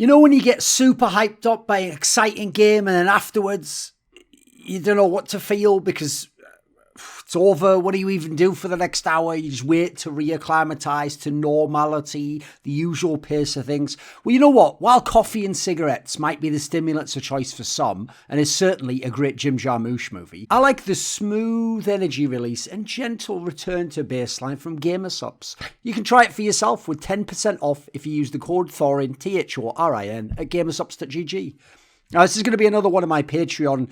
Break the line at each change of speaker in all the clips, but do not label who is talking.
You know when you get super hyped up by an exciting game and then afterwards you don't know what to feel because it's over. What do you even do for the next hour? You just wait to reacclimatise to normality, the usual pace of things. Well, you know what? While coffee and cigarettes might be the stimulants of choice for some, and is certainly a great Jim Jarmusch movie, I like the smooth energy release and gentle return to baseline from Gamersubs. You can try it for yourself with 10% off if you use the code Thorin, Thorin, at gamersubs.gg. Now, this is going to be another one of my Patreon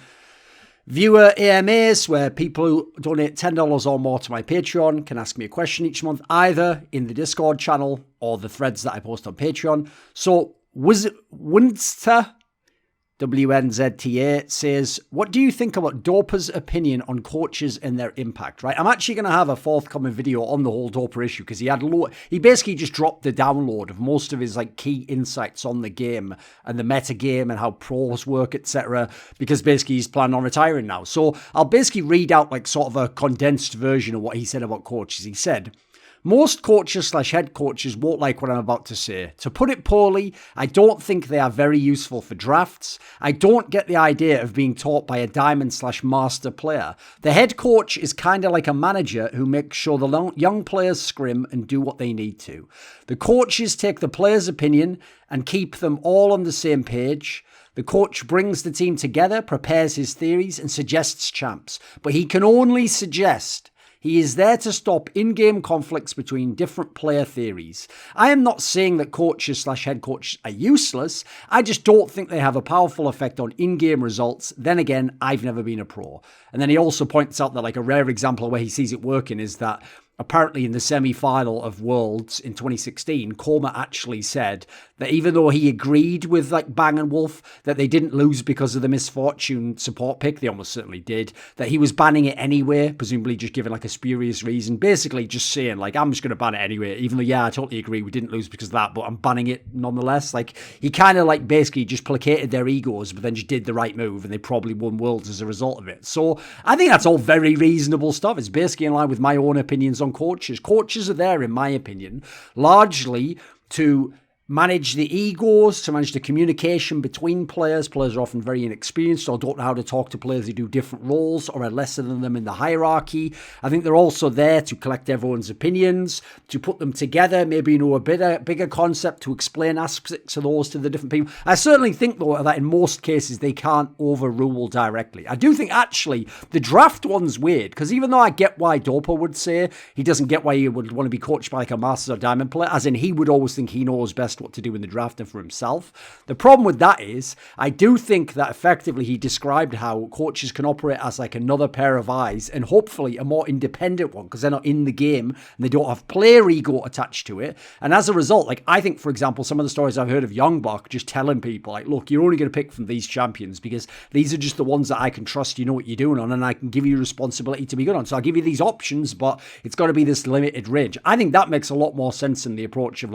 viewer AMAs, where people who donate $10 or more to my Patreon can ask me a question each month, either in the Discord channel or the threads that I post on Patreon. So, Winster, WNZTA, says, what do you think about Dopa's opinion on coaches and their impact? Right, I'm actually going to have a forthcoming video on the whole Dopa issue because he basically just dropped the download of most of his key insights on the game and the meta game and how pros work, etc. Because basically he's planning on retiring now. So I'll basically read out sort of a condensed version of what he said about coaches. He said, most coaches/head coaches won't like what I'm about to say. To put it poorly, I don't think they are very useful for drafts. I don't get the idea of being taught by a diamond/master player. The head coach is kind of like a manager who makes sure the young players scrim and do what they need to. The coaches take the players' opinion and keep them all on the same page. The coach brings the team together, prepares his theories, and suggests champs. But he can only suggest. He is there to stop in-game conflicts between different player theories. I am not saying that coaches/head coaches are useless. I just don't think they have a powerful effect on in-game results. Then again, I've never been a pro. And then he also points out that a rare example where he sees it working is that apparently in the semi-final of Worlds in 2016, Koma actually said that even though he agreed with Bang and Wolf that they didn't lose because of the misfortune support pick, they almost certainly did, that he was banning it anyway, presumably just giving a spurious reason, basically just saying I'm just going to ban it anyway, even though I totally agree we didn't lose because of that, but I'm banning it nonetheless. He kind of basically just placated their egos, but then just did the right move and they probably won Worlds as a result of it. So I think that's all very reasonable stuff. It's basically in line with my own opinions on coaches. Coaches are there, in my opinion, largely to manage the egos, to manage the communication between players. Players are often very inexperienced or don't know how to talk to players who do different roles or are lesser than them in the hierarchy. I think they're also there to collect everyone's opinions, to put them together, maybe a bigger concept, to explain aspects of those to the different people. I certainly think, though, that in most cases they can't overrule directly. I do think, actually, the draft one's weird, because even though I get why Dopa would say he doesn't get why he would want to be coached by a Masters or Diamond player, as in he would always think he knows best what to do in the draft and for himself. The problem with that is, I do think that effectively he described how coaches can operate as another pair of eyes, and hopefully a more independent one, because they're not in the game and they don't have player ego attached to it. And as a result, I think, for example, some of the stories I've heard of Youngblock just telling people, look, you're only going to pick from these champions because these are just the ones that I can trust you know what you're doing on, and I can give you responsibility to be good on. So I'll give you these options, but it's got to be this limited range. I think that makes a lot more sense than the approach of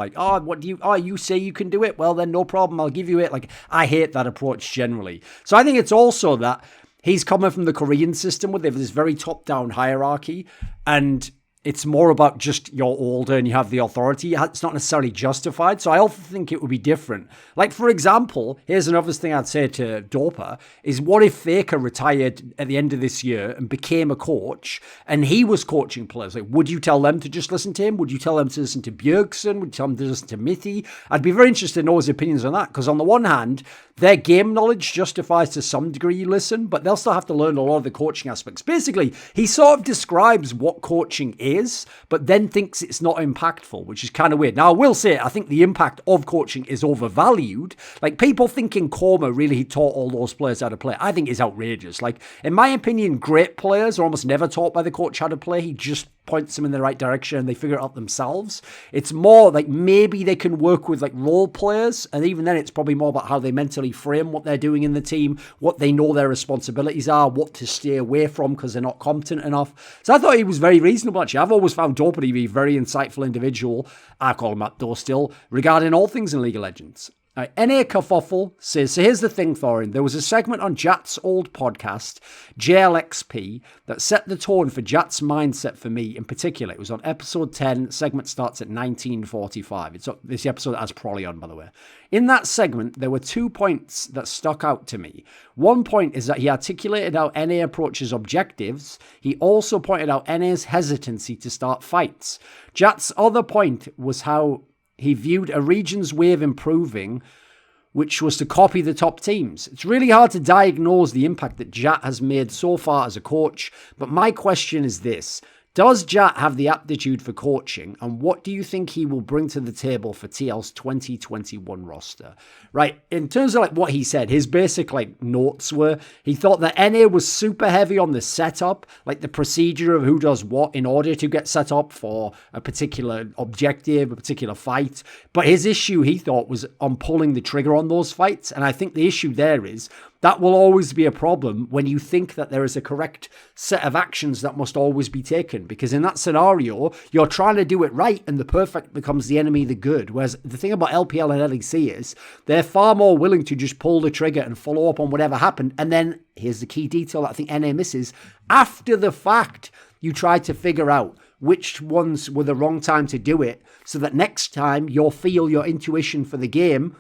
you say you can do it, well then no problem, I'll give you it. I hate that approach generally. So I think it's also that he's coming from the Korean system where they have this very top-down hierarchy, and it's more about just you're older and you have the authority. It's not necessarily justified. So I also think it would be different. For example, here's another thing I'd say to Dopa is, what if Faker retired at the end of this year and became a coach and he was coaching players? Would you tell them to just listen to him? Would you tell them to listen to Bjergsen? Would you tell them to listen to Mithy? I'd be very interested in know his opinions on that, because on the one hand, their game knowledge justifies to some degree you listen, but they'll still have to learn a lot of the coaching aspects. Basically, he sort of describes what coaching is, but then thinks it's not impactful, which is kind of weird. Now, I will say, I think the impact of coaching is overvalued. People thinking Koma really taught all those players how to play, I think is outrageous. In my opinion, great players are almost never taught by the coach how to play. He just points them in the right direction and they figure it out themselves. It's more maybe they can work with role players, and even then it's probably more about how they mentally frame what they're doing in the team, what they know their responsibilities are, what to stay away from because they're not competent enough. So I thought he was very reasonable, actually. I've always found Dopa to be a very insightful individual. I call him that though still, regarding all things in League of Legends. NA Kerfuffle says, so here's the thing, Thorin. There was a segment on Jat's old podcast, JLXP, that set the tone for Jat's mindset for me in particular. It was on episode 10. Segment starts at 1945. It's this episode that has Prolly on, by the way. In that segment, there were 2 points that stuck out to me. One point is that he articulated how NA approaches objectives. He also pointed out NA's hesitancy to start fights. Jat's other point was how he viewed a region's way of improving, which was to copy the top teams. It's really hard to diagnose the impact that Jat has made so far as a coach, but my question is this. Does Jat have the aptitude for coaching, and what do you think he will bring to the table for TL's 2021 roster? Right, in terms of like what he said, his basic like notes were, he thought that NA was super heavy on the setup, like the procedure of who does what in order to get set up for a particular objective, a particular fight. But his issue, he thought, was on pulling the trigger on those fights. And I think the issue there is that will always be a problem when you think that there is a correct set of actions that must always be taken. Because in that scenario, you're trying to do it right and the perfect becomes the enemy, the good. Whereas the thing about LPL and LEC is they're far more willing to just pull the trigger and follow up on whatever happened. And then here's the key detail that I think NA misses. After the fact, you try to figure out which ones were the wrong time to do it so that next time you'll feel your intuition for the game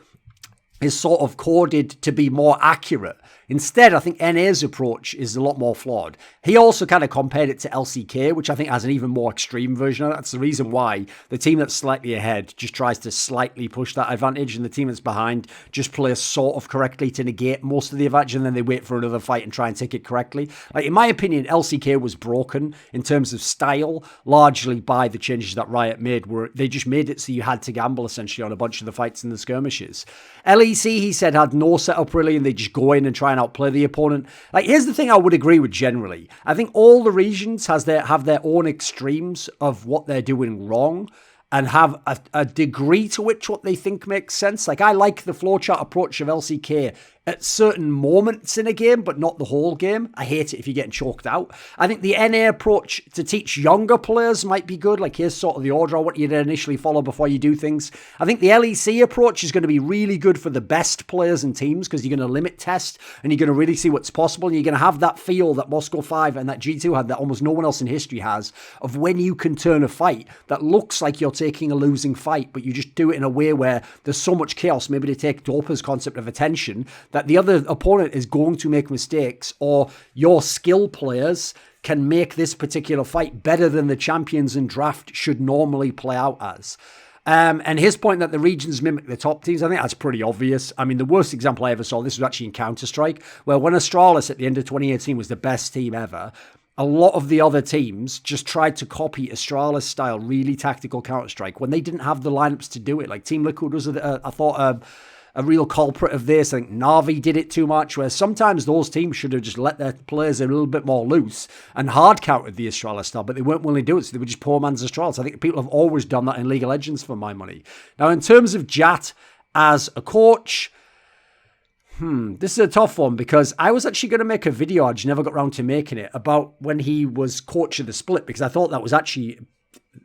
is sort of coded to be more accurate. Instead, I think NA's approach is a lot more flawed. He also kind of compared it to LCK, which I think has an even more extreme version of that. That's the reason why the team that's slightly ahead just tries to slightly push that advantage, and the team that's behind just plays sort of correctly to negate most of the advantage, and then they wait for another fight and try and take it correctly. Like, in my opinion, LCK was broken in terms of style, largely by the changes that Riot made, where they just made it so you had to gamble, essentially, on a bunch of the fights and the skirmishes. LEC, he said, had no setup, really, and they just go in and try and outplay the opponent. Like, here's the thing I would agree with generally. I think all the regions have their own extremes of what they're doing wrong and have a degree to which what they think makes sense. Like, I like the flowchart approach of LCK at certain moments in a game, but not the whole game. I hate it if you're getting choked out. I think the NA approach to teach younger players might be good. Like, here's sort of the order I want you to initially follow before you do things. I think the LEC approach is going to be really good for the best players and teams because you're going to limit test and you're going to really see what's possible. And you're going to have that feel that Moscow 5 and that G2 had that almost no one else in history has of when you can turn a fight that looks like you're taking a losing fight, but you just do it in a way where there's so much chaos, maybe to take Dopa's concept of attention, that the other opponent is going to make mistakes, or your skill players can make this particular fight better than the champions in draft should normally play out as. And his point that the regions mimic the top teams, I think that's pretty obvious. I mean, the worst example I ever saw, this was actually in Counter-Strike, where when Astralis at the end of 2018 was the best team ever, a lot of the other teams just tried to copy Astralis style, really tactical Counter-Strike when they didn't have the lineups to do it. Like Team Liquid was, I thought, a real culprit of this. I think Na'Vi did it too much, where sometimes those teams should have just let their players a little bit more loose and hard countered the Astralis style, but they weren't willing to do it, so they were just poor man's Astralis. I think people have always done that in League of Legends for my money. Now, in terms of Jat as a coach, this is a tough one because I was actually going to make a video, I just never got around to making it, about when he was coach of the split, because I thought that was actually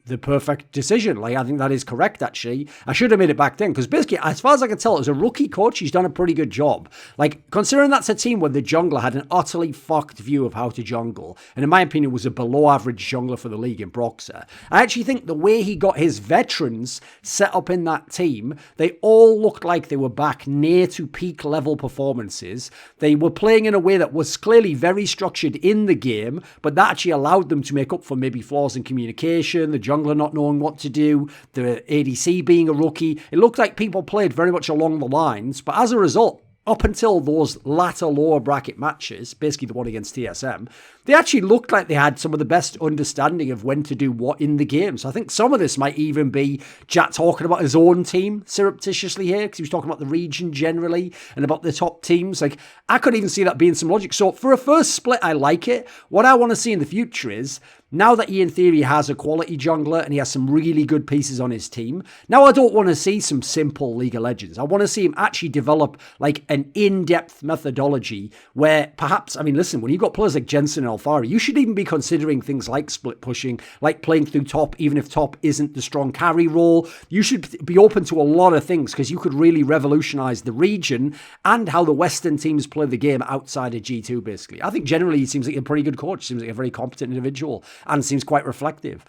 the perfect decision. Like, I think that is correct, actually. I should have made it back then, because basically, as far as I can tell, as a rookie coach, he's done a pretty good job. Like, considering that's a team where the jungler had an utterly fucked view of how to jungle, and in my opinion was a below-average jungler for the league in Broxah, I actually think the way he got his veterans set up in that team, they all looked like they were back near to peak level performances. They were playing in a way that was clearly very structured in the game, but that actually allowed them to make up for maybe flaws in communication, the jungler not knowing what to do, the ADC being a rookie. It looked like people played very much along the lines, but as a result, up until those latter lower bracket matches, basically the one against TSM, they actually looked like they had some of the best understanding of when to do what in the game. So I think some of this might even be Jat talking about his own team surreptitiously here, because he was talking about the region generally and about the top teams. Like, I could even see that being some logic. So for a first split, I like it. What I want to see in the future is now that he in theory has a quality jungler and he has some really good pieces on his team, now I don't want to see some simple League of Legends. I want to see him actually develop like an in-depth methodology where perhaps, I mean, listen, when you've got players like Jensen and Alfari, you should even be considering things like split pushing, like playing through top, even if top isn't the strong carry role. You should be open to a lot of things because you could really revolutionize the region and how the Western teams play the game outside of G2, basically. I think generally he seems like a pretty good coach, seems like a very competent individual, and seems quite reflective.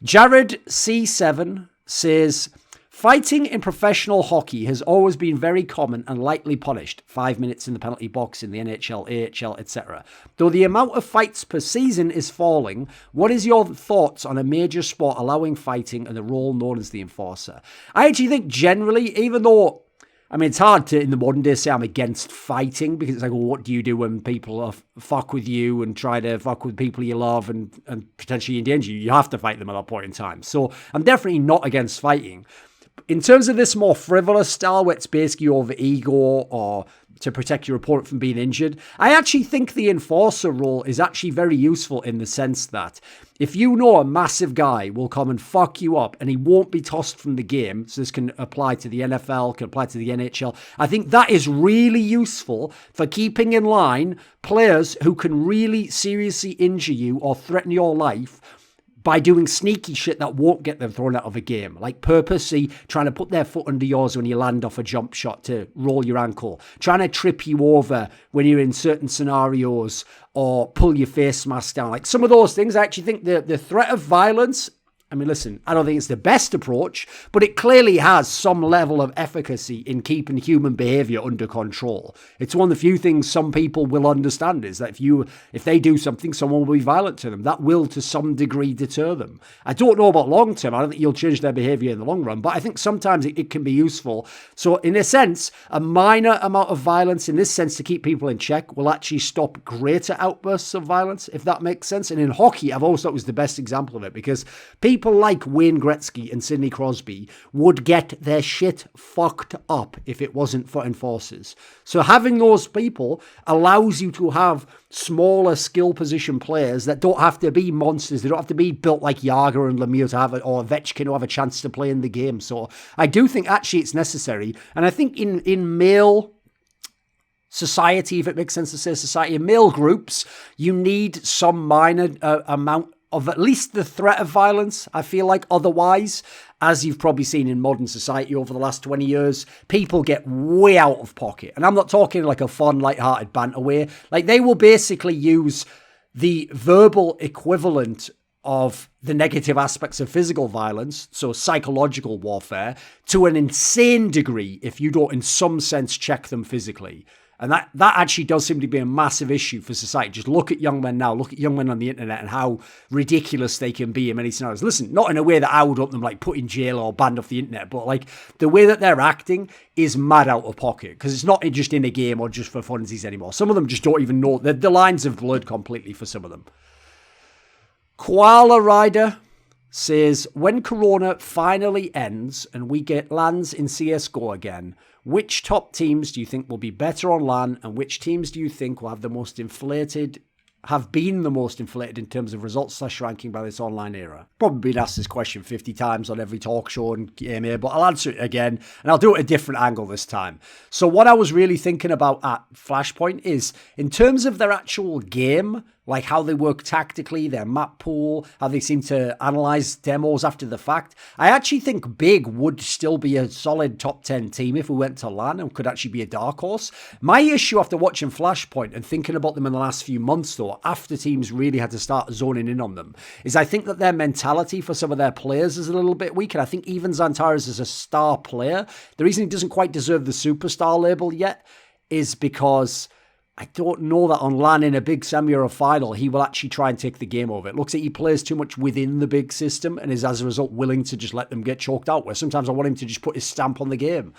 Jared C7 says, fighting in professional hockey has always been very common and lightly punished. 5 minutes in the penalty box in the NHL, AHL, etc. Though the amount of fights per season is falling, what is your thoughts on a major sport allowing fighting and the role known as the enforcer? I actually think generally, even though, I mean, it's hard to, in the modern day, say I'm against fighting because it's like, well, what do you do when people fuck with you and try to fuck with people you love and potentially endanger you? You have to fight them at that point in time. So I'm definitely not against fighting. In terms of this more frivolous style where it's basically over ego or to protect your opponent from being injured, I actually think the enforcer role is actually very useful in the sense that if you know a massive guy will come and fuck you up and he won't be tossed from the game, so this can apply to the NFL, can apply to the NHL, I think that is really useful for keeping in line players who can really seriously injure you or threaten your life by doing sneaky shit that won't get them thrown out of a game. Like purposely trying to put their foot under yours when you land off a jump shot to roll your ankle. Trying to trip you over when you're in certain scenarios or pull your face mask down. Like some of those things, I actually think the threat of violence, I mean, listen, I don't think it's the best approach, but it clearly has some level of efficacy in keeping human behavior under control. It's one of the few things some people will understand is that if they do something, someone will be violent to them. That will, to some degree, deter them. I don't know about long term. I don't think you'll change their behavior in the long run, but I think sometimes it can be useful. So in a sense, a minor amount of violence in this sense to keep people in check will actually stop greater outbursts of violence, if that makes sense. And in hockey, I've always thought it was the best example of it because people like Wayne Gretzky and Sidney Crosby would get their shit fucked up if it wasn't for enforcers. So having those people allows you to have smaller skill position players that don't have to be monsters. They don't have to be built like Yager and Lemieux to have it, or Ovechkin to have a chance to play in the game. So I do think actually it's necessary. And I think in male society, if it makes sense to say society, in male groups, you need some minor amount of at least the threat of violence. I feel like otherwise, as you've probably seen in modern society over the last 20 years, people get way out of pocket. And I'm not talking like a fun, light-hearted banter way. Like they will basically use the verbal equivalent of the negative aspects of physical violence, so psychological warfare, to an insane degree if you don't in some sense check them physically. And that actually does seem to be a massive issue for society. Just look at young men now. Look at young men on the internet and how ridiculous they can be in many scenarios. Listen, not in a way that I would want them like put in jail or banned off the internet, but like the way that they're acting is mad out of pocket because it's not just in a game or just for funsies anymore. Some of them just don't even know. The lines have blurred completely for some of them. Koala Rider says, when Corona finally ends and we get lands in CSGO again, which top teams do you think will be better on LAN and which teams do you think will have been the most inflated in terms of results/ranking by this online era? Probably been asked this question 50 times on every talk show and AMA, but I'll answer it again and I'll do it at a different angle this time. So what I was really thinking about at Flashpoint is in terms of their actual game, like how they work tactically, their map pool, how they seem to analyze demos after the fact. I actually think Big would still be a solid top 10 team if we went to LAN and could actually be a dark horse. My issue after watching Flashpoint and thinking about them in the last few months though, after teams really had to start zoning in on them, is I think that their mentality for some of their players is a little bit weak. And I think even Xantares is a star player. The reason he doesn't quite deserve the superstar label yet is because I don't know that on LAN in a big semi or a final, he will actually try and take the game over. It looks like he plays too much within the big system and is as a result willing to just let them get choked out, where sometimes I want him to just put his stamp on the game.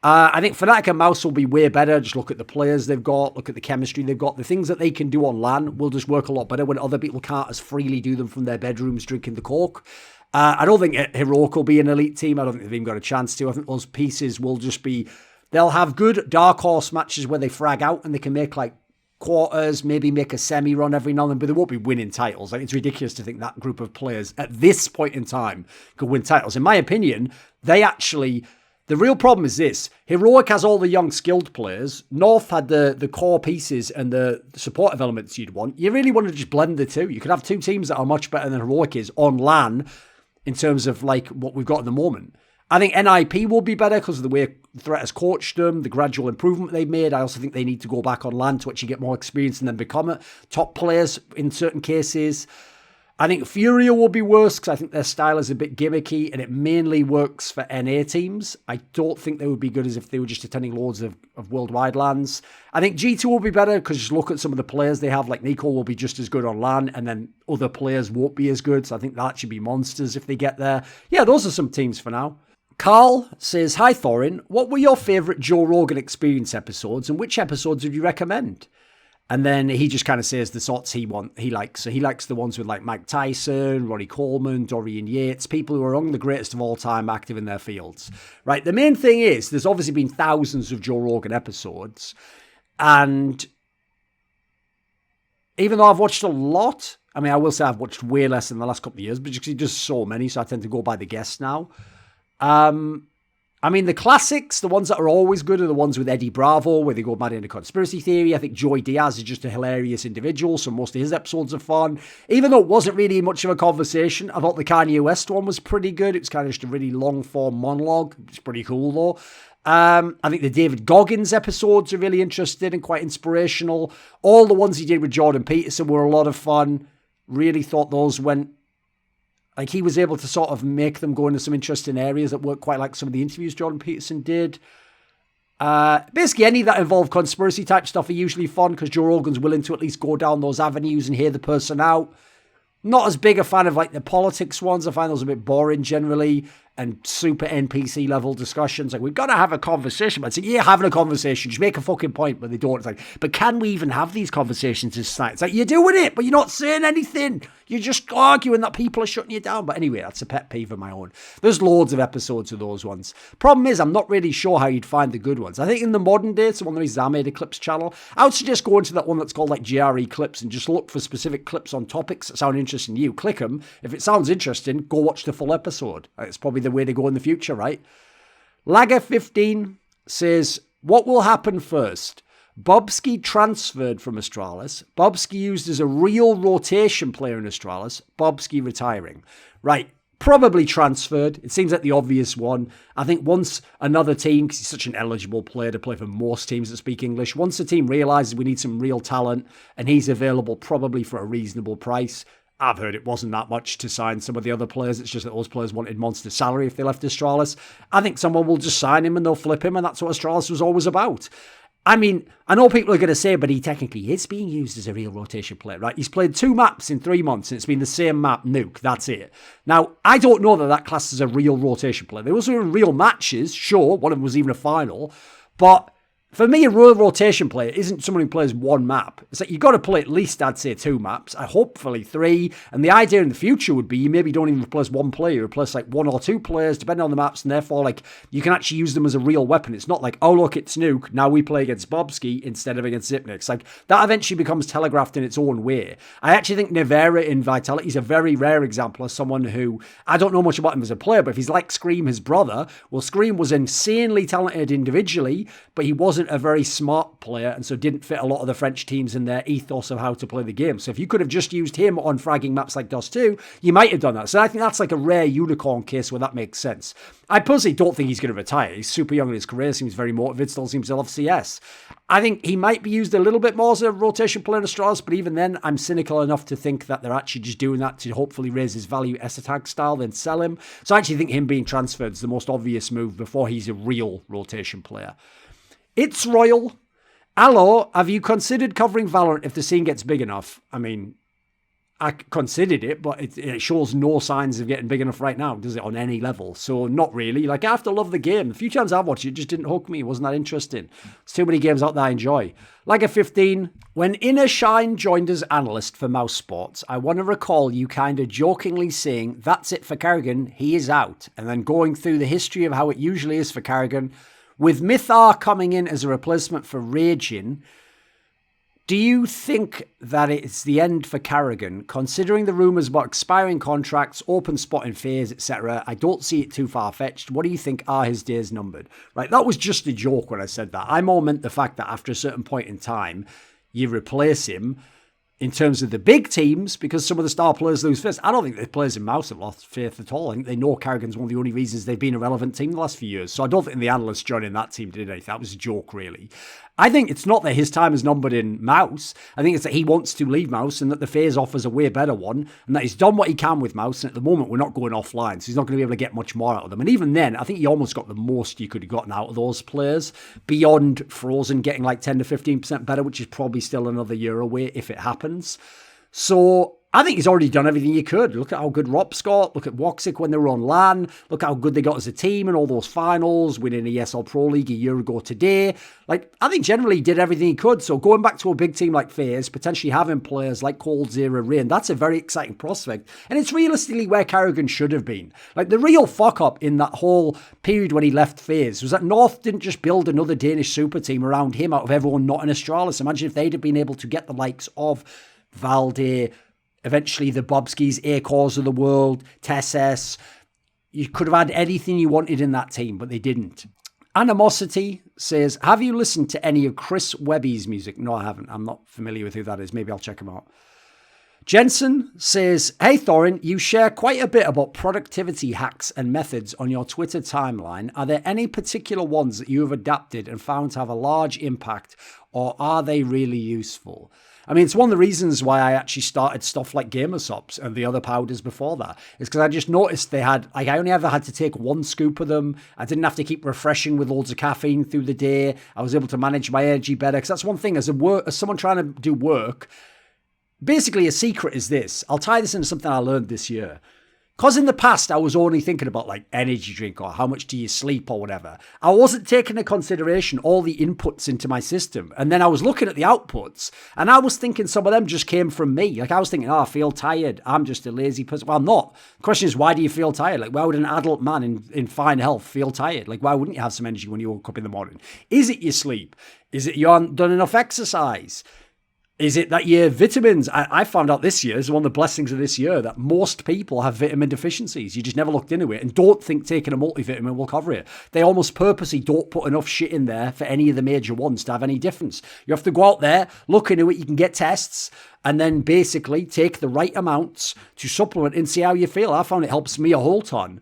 I think Fnatic and Mouse will be way better. Just look at the players they've got, look at the chemistry they've got. The things that they can do on LAN will just work a lot better when other people can't as freely do them from their bedrooms drinking the coke. I don't think Heroic will be an elite team. I don't think they've even got a chance to. I think those pieces will just be... They'll have good dark horse matches where they frag out and they can make like quarters, maybe make a semi-run every now and then, but they won't be winning titles. Like, it's ridiculous to think that group of players at this point in time could win titles. In my opinion, the real problem is this. Heroic has all the young skilled players. North had the core pieces and the supportive elements you'd want. You really want to just blend the two. You could have two teams that are much better than Heroic is on LAN in terms of like what we've got at the moment. I think NIP will be better because of the way Threat has coached them, the gradual improvement they've made. I also think they need to go back on LAN to actually get more experience and then become top players in certain cases. I think Furia will be worse because I think their style is a bit gimmicky and it mainly works for NA teams. I don't think they would be good as if they were just attending loads of worldwide LANs. I think G2 will be better because just look at some of the players they have. Like Nico will be just as good on LAN and then other players won't be as good. So I think that should be monsters if they get there. Yeah, those are some teams for now. Carl says, hi Thorin, what were your favourite Joe Rogan Experience episodes and which episodes would you recommend? And then he just kind of says the sorts he likes. So he likes the ones with like Mike Tyson, Ronnie Coleman, Dorian Yates, people who are among the greatest of all time active in their fields. Right, the main thing is there's obviously been thousands of Joe Rogan episodes. And even though I've watched a lot, I mean, I will say I've watched way less in the last couple of years, but because he does so many, so I tend to go by the guests now. I mean, the classics, the ones that are always good are the ones with Eddie Bravo, where they go mad into conspiracy theory. I think Joey Diaz is just a hilarious individual, so most of his episodes are fun. Even though it wasn't really much of a conversation, I thought the Kanye West one was pretty good. It was kind of just a really long-form monologue. It's pretty cool, though. I think the David Goggins episodes are really interesting and quite inspirational. All the ones he did with Jordan Peterson were a lot of fun. Really thought those went... Like, he was able to sort of make them go into some interesting areas that weren't quite like some of the interviews Jordan Peterson did. Basically, any that involve conspiracy type stuff are usually fun because Joe Rogan's willing to at least go down those avenues and hear the person out. Not as big a fan of, like, the politics ones. I find those a bit boring generally and super NPC level discussions. Like, we've got to have a conversation. But it's like, yeah, having a conversation. Just make a fucking point, but they don't. It's like, but can we even have these conversations in society? It's like, you're doing it, but you're not saying anything. You're just arguing that people are shutting you down. But anyway, that's a pet peeve of my own. There's loads of episodes of those ones. Problem is, I'm not really sure how you'd find the good ones. I think in the modern day, it's one of the reasons I made a clips channel. I would suggest going to that one that's called like GRE clips and just look for specific clips on topics that sound interesting to you. Click them. If it sounds interesting, go watch the full episode. It's probably the way to go in the future, right? Lagger15 says, what will happen first? Bobski transferred from Astralis. Bobski used as a real rotation player in Astralis. Bobski retiring. Right. Probably transferred. It seems like the obvious one. I think once another team, because he's such an eligible player to play for most teams that speak English, once the team realises we need some real talent and he's available probably for a reasonable price. I've heard it wasn't that much to sign some of the other players. It's just that those players wanted monster salary if they left Astralis. I think someone will just sign him and they'll flip him, and that's what Astralis was always about. I mean, I know people are going to say, but he technically is being used as a real rotation player, right? He's played 2 maps in 3 months, and it's been the same map, Nuke. That's it. Now, I don't know that class is a real rotation player. There was real matches, sure. One of them was even a final. But for me, a real rotation player isn't someone who plays 1 map. It's like you've got to play at least, I'd say, 2 maps. Hopefully 3. And the idea in the future would be you maybe don't even replace 1 player. You replace like 1 or 2 players, depending on the maps. And therefore, like, you can actually use them as a real weapon. It's not like, oh, look, it's Nuke. Now we play against Bobski instead of against Zipnix. Like, that eventually becomes telegraphed in its own way. I actually think Nevera in Vitality is a very rare example of someone who, I don't know much about him as a player, but if he's like Scream, his brother, well, Scream was insanely talented individually, but he wasn't a very smart player and so didn't fit a lot of the French teams in their ethos of how to play the game. So if you could have just used him on fragging maps like DOS 2, you might have done that. So I think that's like a rare unicorn case where that makes sense. I personally don't think he's going to retire. He's super young in his career, seems very motivated, still seems to love CS. I think he might be used a little bit more as a rotation player in Astralis, but even then, I'm cynical enough to think that they're actually just doing that to hopefully raise his value Esatag style, then sell him. So I actually think him being transferred is the most obvious move before he's a real rotation player. It's Royal. Hello, have you considered covering Valorant if the scene gets big enough? I mean, I considered it, but it shows no signs of getting big enough right now, does it, on any level? So not really. Like, I have to love the game. The few times I've watched it, just didn't hook me. It wasn't that interesting. There's too many games out there I enjoy. Like a 15, when Inner Shine joined as analyst for Mouse Sports, I want to recall you kind of jokingly saying, that's it for Karrigan, he is out. And then going through the history of how it usually is for Karrigan, with Mythar coming in as a replacement for Raging, Do you think that it's the end for Karrigan, considering the rumours about expiring contracts, open spot in phase, etc.? I don't see it too far-fetched. What do you think are his days numbered? Right, that was just a joke when I said that. I more meant the fact that after a certain point in time, you replace him in terms of the big teams, because some of the star players lose faith. I don't think the players in Mouse have lost faith at all. I think they know Karrigan's one of the only reasons they've been a relevant team the last few years. So I don't think the analysts joining that team did anything. That was a joke, really. I think it's not that his time is numbered in Mouse. I think it's that he wants to leave Mouse and that the phase offers a way better one and that he's done what he can with Mouse. And at the moment, we're not going offline, so he's not going to be able to get much more out of them. And even then, I think he almost got the most you could have gotten out of those players beyond Frozen getting like 10 to 15% better, which is probably still another year away if it happens. So I think he's already done everything he could. Look at how good Rops got. Look at Woxic when they were on LAN. Look how good they got as a team in all those finals, winning the ESL Pro League a year ago today. Like, I think generally he did everything he could. So going back to a big team like FaZe, potentially having players like Cold Zero, Rain, that's a very exciting prospect. And it's realistically where Karrigan should have been. Like, the real fuck-up in that whole period when he left FaZe was that North didn't just build another Danish super team around him out of everyone not in Astralis. Imagine if they'd have been able to get the likes of Valde, eventually the Bobskis, Acors of the world, Tesses. You could have had anything you wanted in that team, but they didn't. Animosity says, have you listened to any of Chris Webby's music? No, I haven't. I'm not familiar with who that is. Maybe I'll check him out. Jensen says, hey Thorin, you share quite a bit about productivity hacks and methods on your Twitter timeline. Are there any particular ones that you have adapted and found to have a large impact, or are they really useful? I mean, it's one of the reasons why I actually started stuff like Gamersops and the other powders before that. It's because I just noticed they had, like, I only ever had to take one scoop of them. I didn't have to keep refreshing with loads of caffeine through the day. I was able to manage my energy better. Because that's one thing, as someone trying to do work, basically a secret is this. I'll tie this into something I learned this year. Because in the past, I was only thinking about like energy drink or how much do you sleep or whatever. I wasn't taking into consideration all the inputs into my system. And then I was looking at the outputs and I was thinking some of them just came from me. Like I was thinking, I feel tired. I'm just a lazy person. Well, I'm not. The question is, why do you feel tired? Like, why would an adult man in fine health feel tired? Like, why wouldn't you have some energy when you woke up in the morning? Is it your sleep? Is it you haven't done enough exercise? Is it that your vitamins, I found out this year, is one of the blessings of this year, that most people have vitamin deficiencies. You just never looked into it and don't think taking a multivitamin will cover it. They almost purposely don't put enough shit in there for any of the major ones to have any difference. You have to go out there, look into it, you can get tests, and then basically take the right amounts to supplement and see how you feel. I found it helps me a whole ton.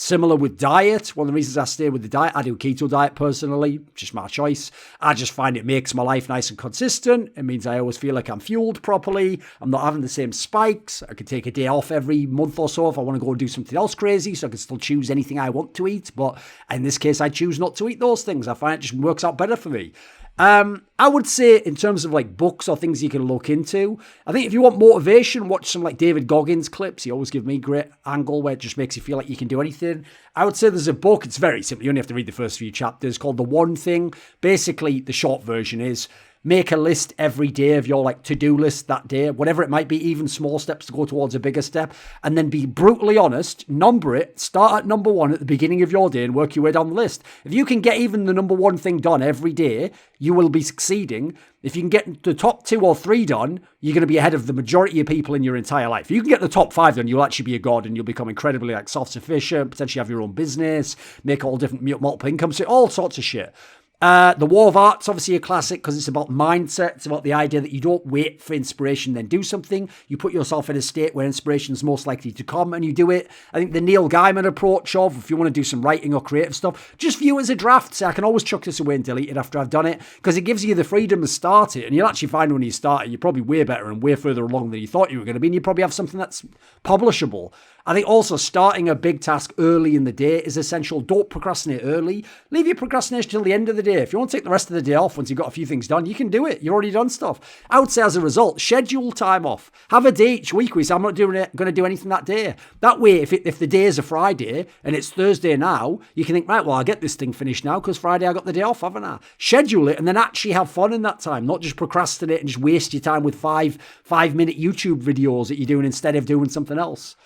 Similar with diet. One of the reasons I stay with the diet, I do keto diet personally, just my choice. I just find it makes my life nice and consistent. It means I always feel like I'm fueled properly. I'm not having the same spikes. I can take a day off every month or so if I want to go and do something else crazy, so I can still choose anything I want to eat. But in this case, I choose not to eat those things. I find it just works out better for me. I would say in terms of like books or things you can look into, I think if you want motivation, watch some like David Goggins clips. He always gives me great angle where it just makes you feel like you can do anything. I would say there's a book, it's very simple. You only have to read the first few chapters, called The One Thing. Basically, the short version is make a list every day of your like to-do list that day, whatever it might be, even small steps to go towards a bigger step, and then be brutally honest, number it, start at number one at the beginning of your day and work your way down the list. If you can get even the number one thing done every day, you will be succeeding. If you can get the top 2 or 3 done, you're going to be ahead of the majority of people in your entire life. If you can get the top 5 done, you'll actually be a god and you'll become incredibly like self-sufficient, potentially have your own business, make all different multiple incomes, so all sorts of shit. The War of Art's obviously a classic because it's about mindset. It's about the idea that you don't wait for inspiration, then do something. You put yourself in a state where inspiration is most likely to come and you do it. I think the Neil Gaiman approach of, if you want to do some writing or creative stuff, just view it as a draft. Say, I can always chuck this away and delete it after I've done it, because it gives you the freedom to start it. And you'll actually find when you start it, you're probably way better and way further along than you thought you were going to be. And you probably have something that's publishable. I think also starting a big task early in the day is essential. Don't procrastinate early. Leave your procrastination till the end of the day. If you want to take the rest of the day off once you've got a few things done, you can do it. You've already done stuff. I would say as a result, schedule time off. Have a day each week where you say, I'm not going to do anything that day. That way, if the day is a Friday and it's Thursday now, you can think, right, well, I'll get this thing finished now because Friday I got the day off, haven't I? Schedule it and then actually have fun in that time, not just procrastinate and just waste your time with five-minute YouTube videos that you're doing instead of doing something else.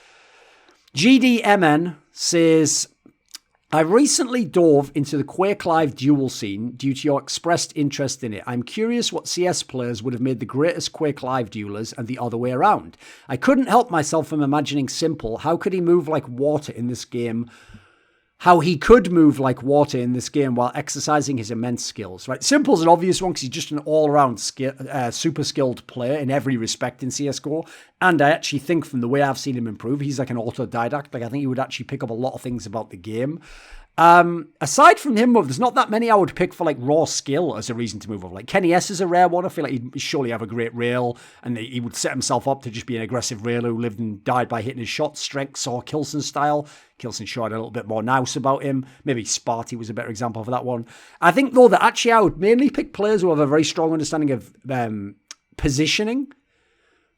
GDMN says, I recently dove into the Quake Live duel scene due to your expressed interest in it. I'm curious what CS players would have made the greatest Quake Live duelers and the other way around. I couldn't help myself from imagining Simple. How could he move like water in this game? How he could move like water in this game while exercising his immense skills, right? Simple's an obvious one because he's just an all-around super skilled player in every respect in CSGO. And I actually think from the way I've seen him improve, he's like an autodidact. Like I think he would actually pick up a lot of things about the game. Aside from him, there's not that many I would pick for like raw skill as a reason to move up. Like Kenny S is a rare one. I feel like he'd surely have a great rail and he would set himself up to just be an aggressive railer who lived and died by hitting his shots, strength, saw Kilson style. Kilson showed a little bit more nous about him. Maybe Sparty was a better example for that one. I think though that actually I would mainly pick players who have a very strong understanding of positioning.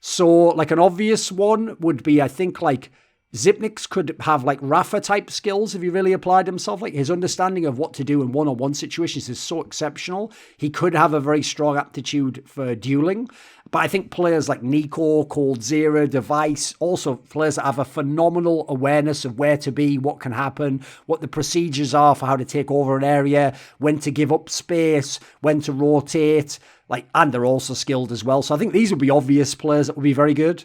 So like an obvious one would be, I think like Zipnix could have like Rafa type skills if he really applied himself. Like his understanding of what to do in one-on-one situations is so exceptional. He could have a very strong aptitude for dueling. But I think players like Nico, Cold Zero, Device, also players that have a phenomenal awareness of where to be, what can happen, what the procedures are for how to take over an area, when to give up space, when to rotate, like, and they're also skilled as well. So I think these would be obvious players that would be very good.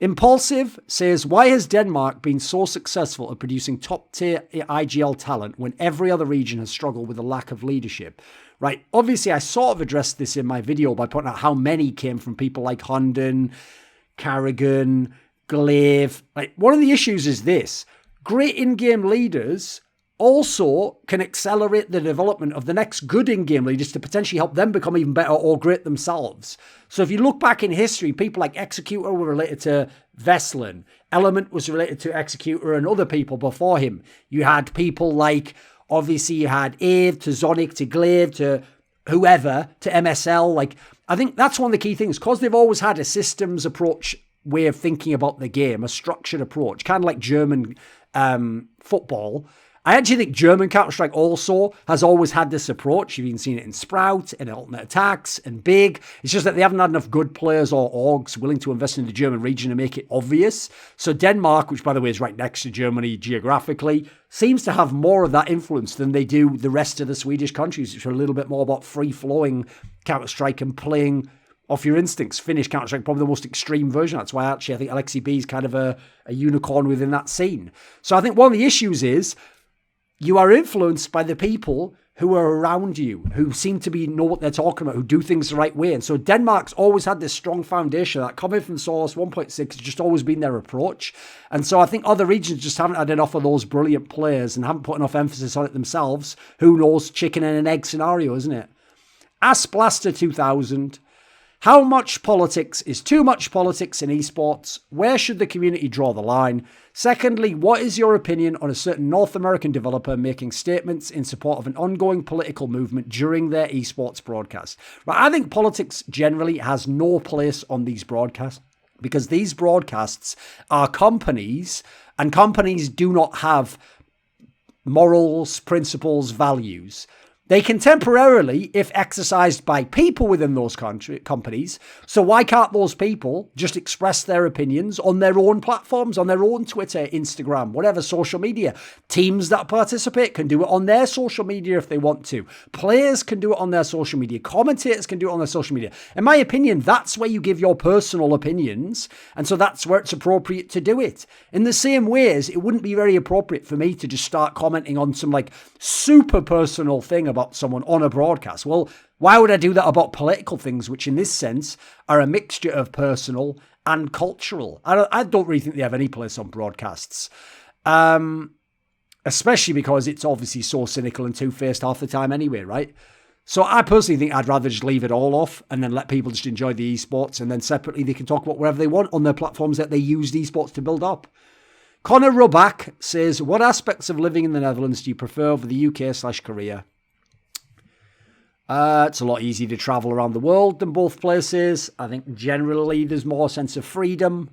Impulsive says, why has Denmark been so successful at producing top-tier IGL talent when every other region has struggled with a lack of leadership? Right, obviously I sort of addressed this in my video by pointing out how many came from people like Hunden, Karrigan, Glaive. Like, one of the issues is this. Great in-game leaders also can accelerate the development of the next good in-game leaders to potentially help them become even better or great themselves. So if you look back in history, people like Executor were related to Veslin. Element was related to Executor and other people before him. You had people like, obviously you had Ave to Zonic to Glaive to whoever to MSL. Like, I think that's one of the key things because they've always had a systems approach way of thinking about the game, a structured approach, kind of like German football. I actually think German Counter-Strike also has always had this approach. You've even seen it in Sprout, in Ultimate Attacks, and Big. It's just that they haven't had enough good players or orgs willing to invest in the German region to make it obvious. So Denmark, which by the way is right next to Germany geographically, seems to have more of that influence than they do the rest of the Swedish countries, which are a little bit more about free-flowing Counter-Strike and playing off your instincts. Finnish Counter-Strike, probably the most extreme version. That's why actually I think Alexi B is kind of a unicorn within that scene. So I think one of the issues is you are influenced by the people who are around you, who seem to know what they're talking about, who do things the right way. And so Denmark's always had this strong foundation that coming from Source 1.6 has just always been their approach. And so I think other regions just haven't had enough of those brilliant players and haven't put enough emphasis on it themselves. Who knows? Chicken and an egg scenario, isn't it? Blaster 2000. How much politics is too much politics in esports? Where should the community draw the line? Secondly, what is your opinion on a certain North American developer making statements in support of an ongoing political movement during their esports broadcast? Right, I think politics generally has no place on these broadcasts because these broadcasts are companies and companies do not have morals, principles, values. They can temporarily, if exercised by people within those companies, so why can't those people just express their opinions on their own platforms, on their own Twitter, Instagram, whatever social media? Teams that participate can do it on their social media if they want to. Players can do it on their social media. Commentators can do it on their social media. In my opinion, that's where you give your personal opinions, and so that's where it's appropriate to do it. In the same way as it wouldn't be very appropriate for me to just start commenting on some like super personal thing about someone on a broadcast. Well, why would I do that about political things, which in this sense are a mixture of personal and cultural? I don't really think they have any place on broadcasts, especially because it's obviously so cynical and two-faced half the time anyway, right? So I personally think I'd rather just leave it all off and then let people just enjoy the esports, and then separately they can talk about whatever they want on their platforms that they use esports to build up. Connor Roback says, what aspects of living in the Netherlands do you prefer over the UK/Korea? It's a lot easier to travel around the world than both places. I think generally there's more sense of freedom.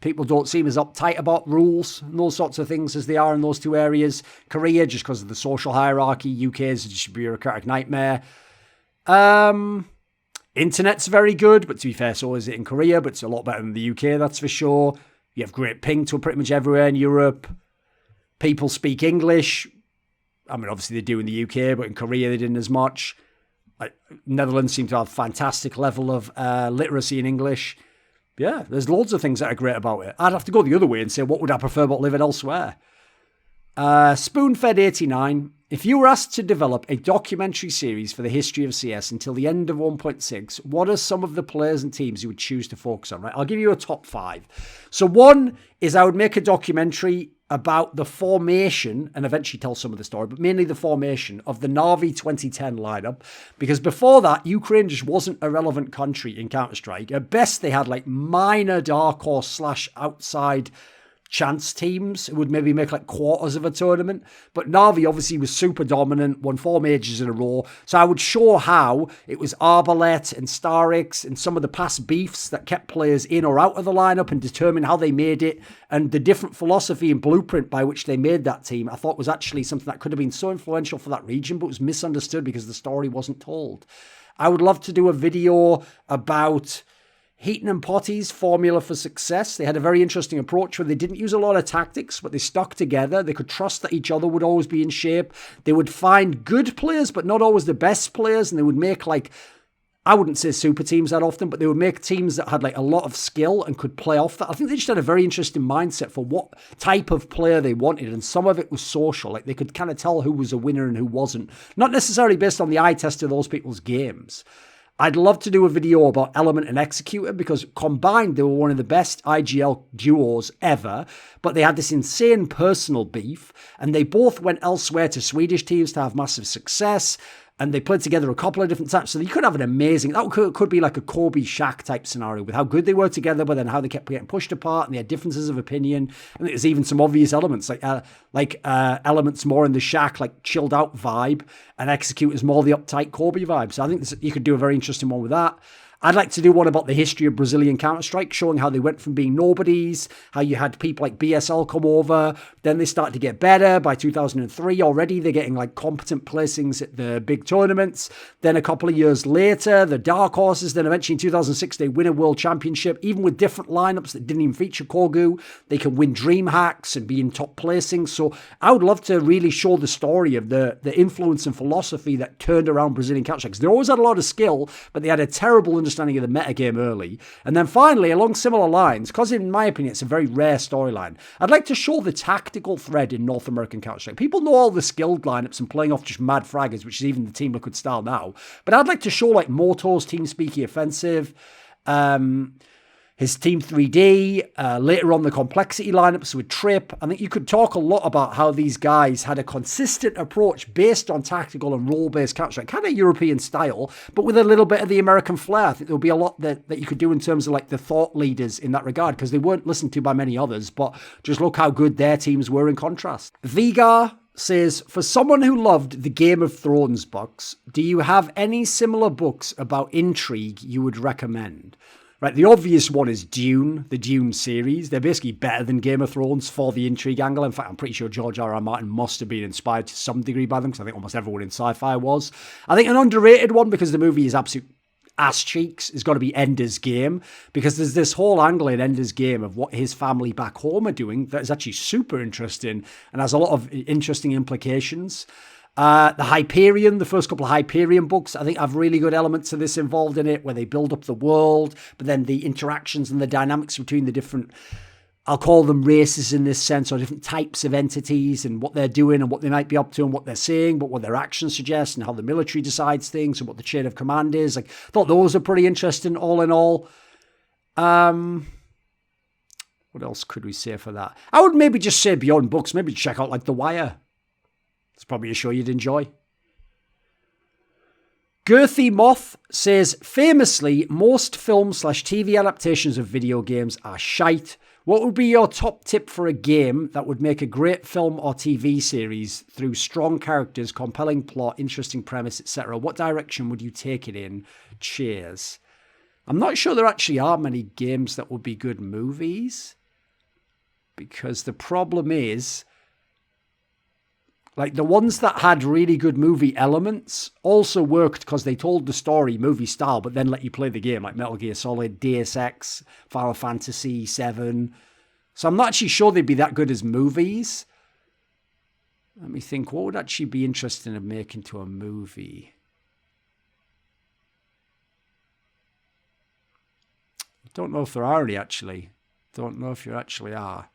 People don't seem as uptight about rules and those sorts of things as they are in those two areas. Korea, just because of the social hierarchy. UK is just a bureaucratic nightmare. Internet's very good, but to be fair, so is it in Korea, but it's a lot better than the UK, that's for sure. You have great ping to pretty much everywhere in Europe. People speak English I mean, obviously they do in the UK, but in Korea they didn't as much. Netherlands seem to have a fantastic level of literacy in English. Yeah, there's loads of things that are great about it. I'd have to go the other way and say, what would I prefer about living elsewhere? Spoonfed89. If you were asked to develop a documentary series for the history of CS until the end of 1.6, what are some of the players and teams you would choose to focus on? Right, I'll give you a top 5. So one is I would make a documentary about the formation and eventually tell some of the story, but mainly the formation of the Na'Vi 2010 lineup, because before that, Ukraine just wasn't a relevant country in Counter-Strike. At best, they had like minor dark horse / outside chance teams who would maybe make like quarters of a tournament. But Na'Vi obviously was super dominant, won 4 majors in a row. So I would show how it was Arbalest and Starix and some of the past beefs that kept players in or out of the lineup and determine how they made it. And the different philosophy and blueprint by which they made that team, I thought was actually something that could have been so influential for that region, but was misunderstood because the story wasn't told. I would love to do a video about Heaton and Potty's formula for success. They had a very interesting approach where they didn't use a lot of tactics, but they stuck together. They could trust that each other would always be in shape. They would find good players, but not always the best players. And they would make like, I wouldn't say super teams that often, but they would make teams that had like a lot of skill and could play off that. I think they just had a very interesting mindset for what type of player they wanted. And some of it was social. Like they could kind of tell who was a winner and who wasn't. Not necessarily based on the eye test of those people's games. I'd love to do a video about Element and Executor because combined they were one of the best IGL duos ever, but they had this insane personal beef and they both went elsewhere to Swedish teams to have massive success. And they played together a couple of different times. So you could have an amazing, that could be like a Kobe Shaq type scenario with how good they were together, but then how they kept getting pushed apart and they had differences of opinion. And there's even some obvious elements like elements more in the Shaq, like chilled out vibe, and Executors more the uptight Kobe vibe. So I think you could do a very interesting one with that. I'd like to do one about the history of Brazilian Counter-Strike, showing how they went from being nobodies, how you had people like BSL come over, then they started to get better. By 2003 already, they're getting like competent placings at the big tournaments. Then a couple of years later, the Dark Horses, then eventually in 2006, they win a world championship, even with different lineups that didn't even feature Kogu. They can win dream hacks and be in top placings. So I would love to really show the story of the influence and philosophy that turned around Brazilian Counter-Strike. They always had a lot of skill, but they had a terrible understanding of the metagame early. And then finally, along similar lines, because in my opinion, it's a very rare storyline, I'd like to show the tactical thread in North American Counter-Strike. People know all the skilled lineups and playing off just mad fraggers, which is even the Team Liquid style now. But I'd like to show like Moto's Team Speaky offensive, his Team 3D, later on the complexity lineups with Trip. I think you could talk a lot about how these guys had a consistent approach based on tactical and role-based Counter-Strike, kind of European style, but with a little bit of the American flair. I think there'll be a lot that you could do in terms of like the thought leaders in that regard, because they weren't listened to by many others, but just look how good their teams were in contrast. Vigar says, for someone who loved the Game of Thrones books, do you have any similar books about intrigue you would recommend? Right, the obvious one is Dune, the Dune series. They're basically better than Game of Thrones for the intrigue angle. In fact, I'm pretty sure George R.R. Martin must have been inspired to some degree by them, because I think almost everyone in sci-fi was. I think an underrated one, because the movie is absolute ass cheeks, has got to be Ender's Game, because there's this whole angle in Ender's Game of what his family back home are doing that is actually super interesting and has a lot of interesting implications. The Hyperion, the first couple of Hyperion books, I think have really good elements of this involved in it, where they build up the world, but then the interactions and the dynamics between the different, I'll call them races in this sense, or different types of entities and what they're doing and what they might be up to and what they're saying, but what their actions suggest and how the military decides things and what the chain of command is. Like, I thought those are pretty interesting all in all. What else could we say for that? I would maybe just say beyond books, maybe check out like The Wire. It's probably a show you'd enjoy. Girthy Moth says, famously, most film/TV adaptations of video games are shite. What would be your top tip for a game that would make a great film or TV series through strong characters, compelling plot, interesting premise, etc.? What direction would you take it in? Cheers. I'm not sure there actually are many games that would be good movies, because the problem is, like, the ones that had really good movie elements also worked because they told the story movie style, but then let you play the game, like Metal Gear Solid, Deus Ex, Final Fantasy VII. So I'm not actually sure they'd be that good as movies. Let me think. What would actually be interesting to make into a movie? I don't know if there are any, actually. Don't know if you actually are.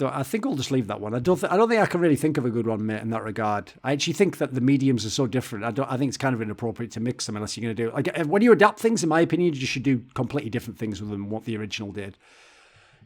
I think I'll just leave that one. I don't think I can really think of a good one, mate, in that regard. I actually think that the mediums are so different. I think it's kind of inappropriate to mix them unless you're going to do it. Like, when you adapt things, in my opinion, you should do completely different things with them than what the original did.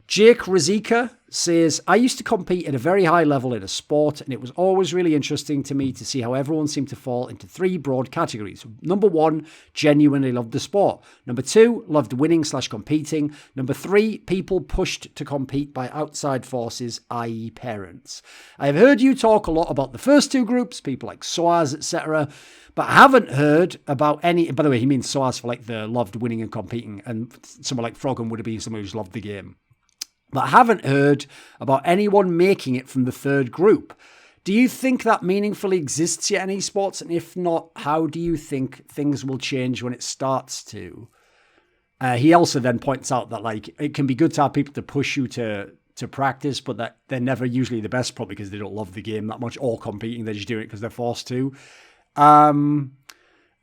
Jake Razzaq says, I used to compete at a very high level in a sport, and it was always really interesting to me to see how everyone seemed to fall into three broad categories. Number one, genuinely loved the sport. Number two, loved winning/competing. Number three, people pushed to compete by outside forces, i.e. parents. I have heard you talk a lot about the first two groups, people like Soaz, etc., but I haven't heard about any, by the way, he means Soaz for like the loved winning and competing, and someone like Froggen would have been someone who's loved the game. But I haven't heard about anyone making it from the third group. Do you think that meaningfully exists yet in esports? And if not, how do you think things will change when it starts to? He also then points out that like it can be good to have people to push you to practice, but that they're never usually the best, probably because they don't love the game that much or competing. They're just doing it because they're forced to.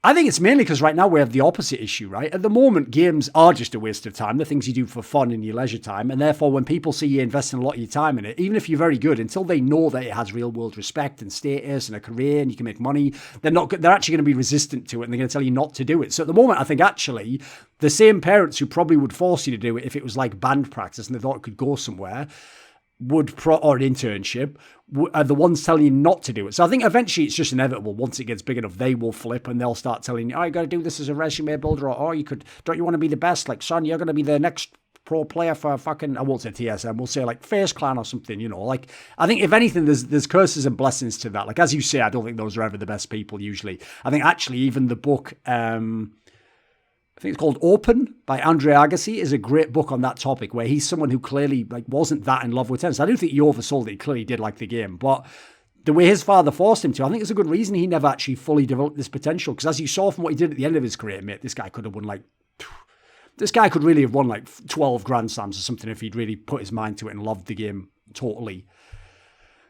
I think it's mainly because right now we have the opposite issue, right? At the moment, games are just a waste of time. They're things you do for fun in your leisure time. And therefore, when people see you investing a lot of your time in it, even if you're very good, until they know that it has real world respect and status and a career and you can make money, they're actually going to be resistant to it and they're going to tell you not to do it. So at the moment, I think actually the same parents who probably would force you to do it if it was like band practice and they thought it could go somewhere or an internship, are the ones telling you not to do it. So I think eventually it's just inevitable. Once it gets big enough, they will flip and they'll start telling you, oh, you got to do this as a resume builder, or don't you want to be the best? Like, son, you're going to be the next pro player for fucking, I won't say TSM, we'll say like Face Clan or something, you know. Like, I think if anything, there's curses and blessings to that. Like, as you say, I don't think those are ever the best people usually. I think actually even the book, I think it's called Open by Andreas Kroknes is a great book on that topic where he's someone who clearly like wasn't that in love with tennis. I don't think he oversold it. He clearly did like the game, but the way his father forced him to, I think it's a good reason he never actually fully developed this potential. Because as you saw from what he did at the end of his career, mate, this guy could really have won like 12 Grand Slams or something if he'd really put his mind to it and loved the game totally.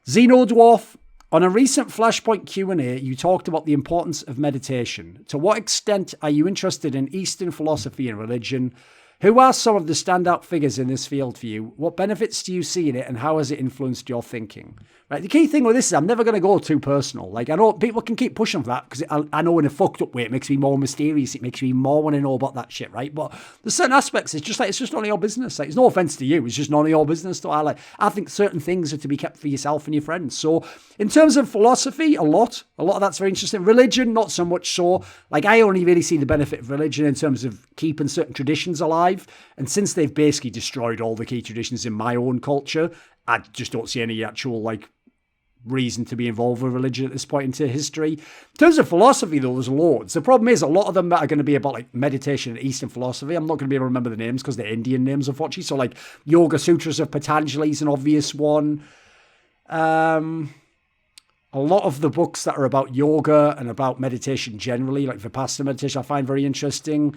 Xeno Dwarf, on a recent Flashpoint Q&A, you talked about the importance of meditation. To what extent are you interested in Eastern philosophy and religion? Who are some of the standout figures in this field for you? What benefits do you see in it, and how has it influenced your thinking? Right. The key thing with this is I'm never going to go too personal. Like, I know people can keep pushing for that because I know in a fucked up way it makes me more mysterious. It makes me more want to know about that shit, right? But there's certain aspects. It's just none of your business. Like, it's no offense to you. It's just none of your business. So I think certain things are to be kept for yourself and your friends. So in terms of philosophy, a lot of that's very interesting. Religion, not so much so. Like, I only really see the benefit of religion in terms of keeping certain traditions alive. And since they've basically destroyed all the key traditions in my own culture, I just don't see any actual like reason to be involved with religion at this point into history. In terms of philosophy, though, there's loads. The problem is a lot of them are going to be about like meditation and Eastern philosophy. I'm not going to be able to remember the names because they're Indian names, unfortunately. So like Yoga Sutras of Patanjali is an obvious one. A lot of the books that are about yoga and about meditation generally, like Vipassana meditation, I find very interesting.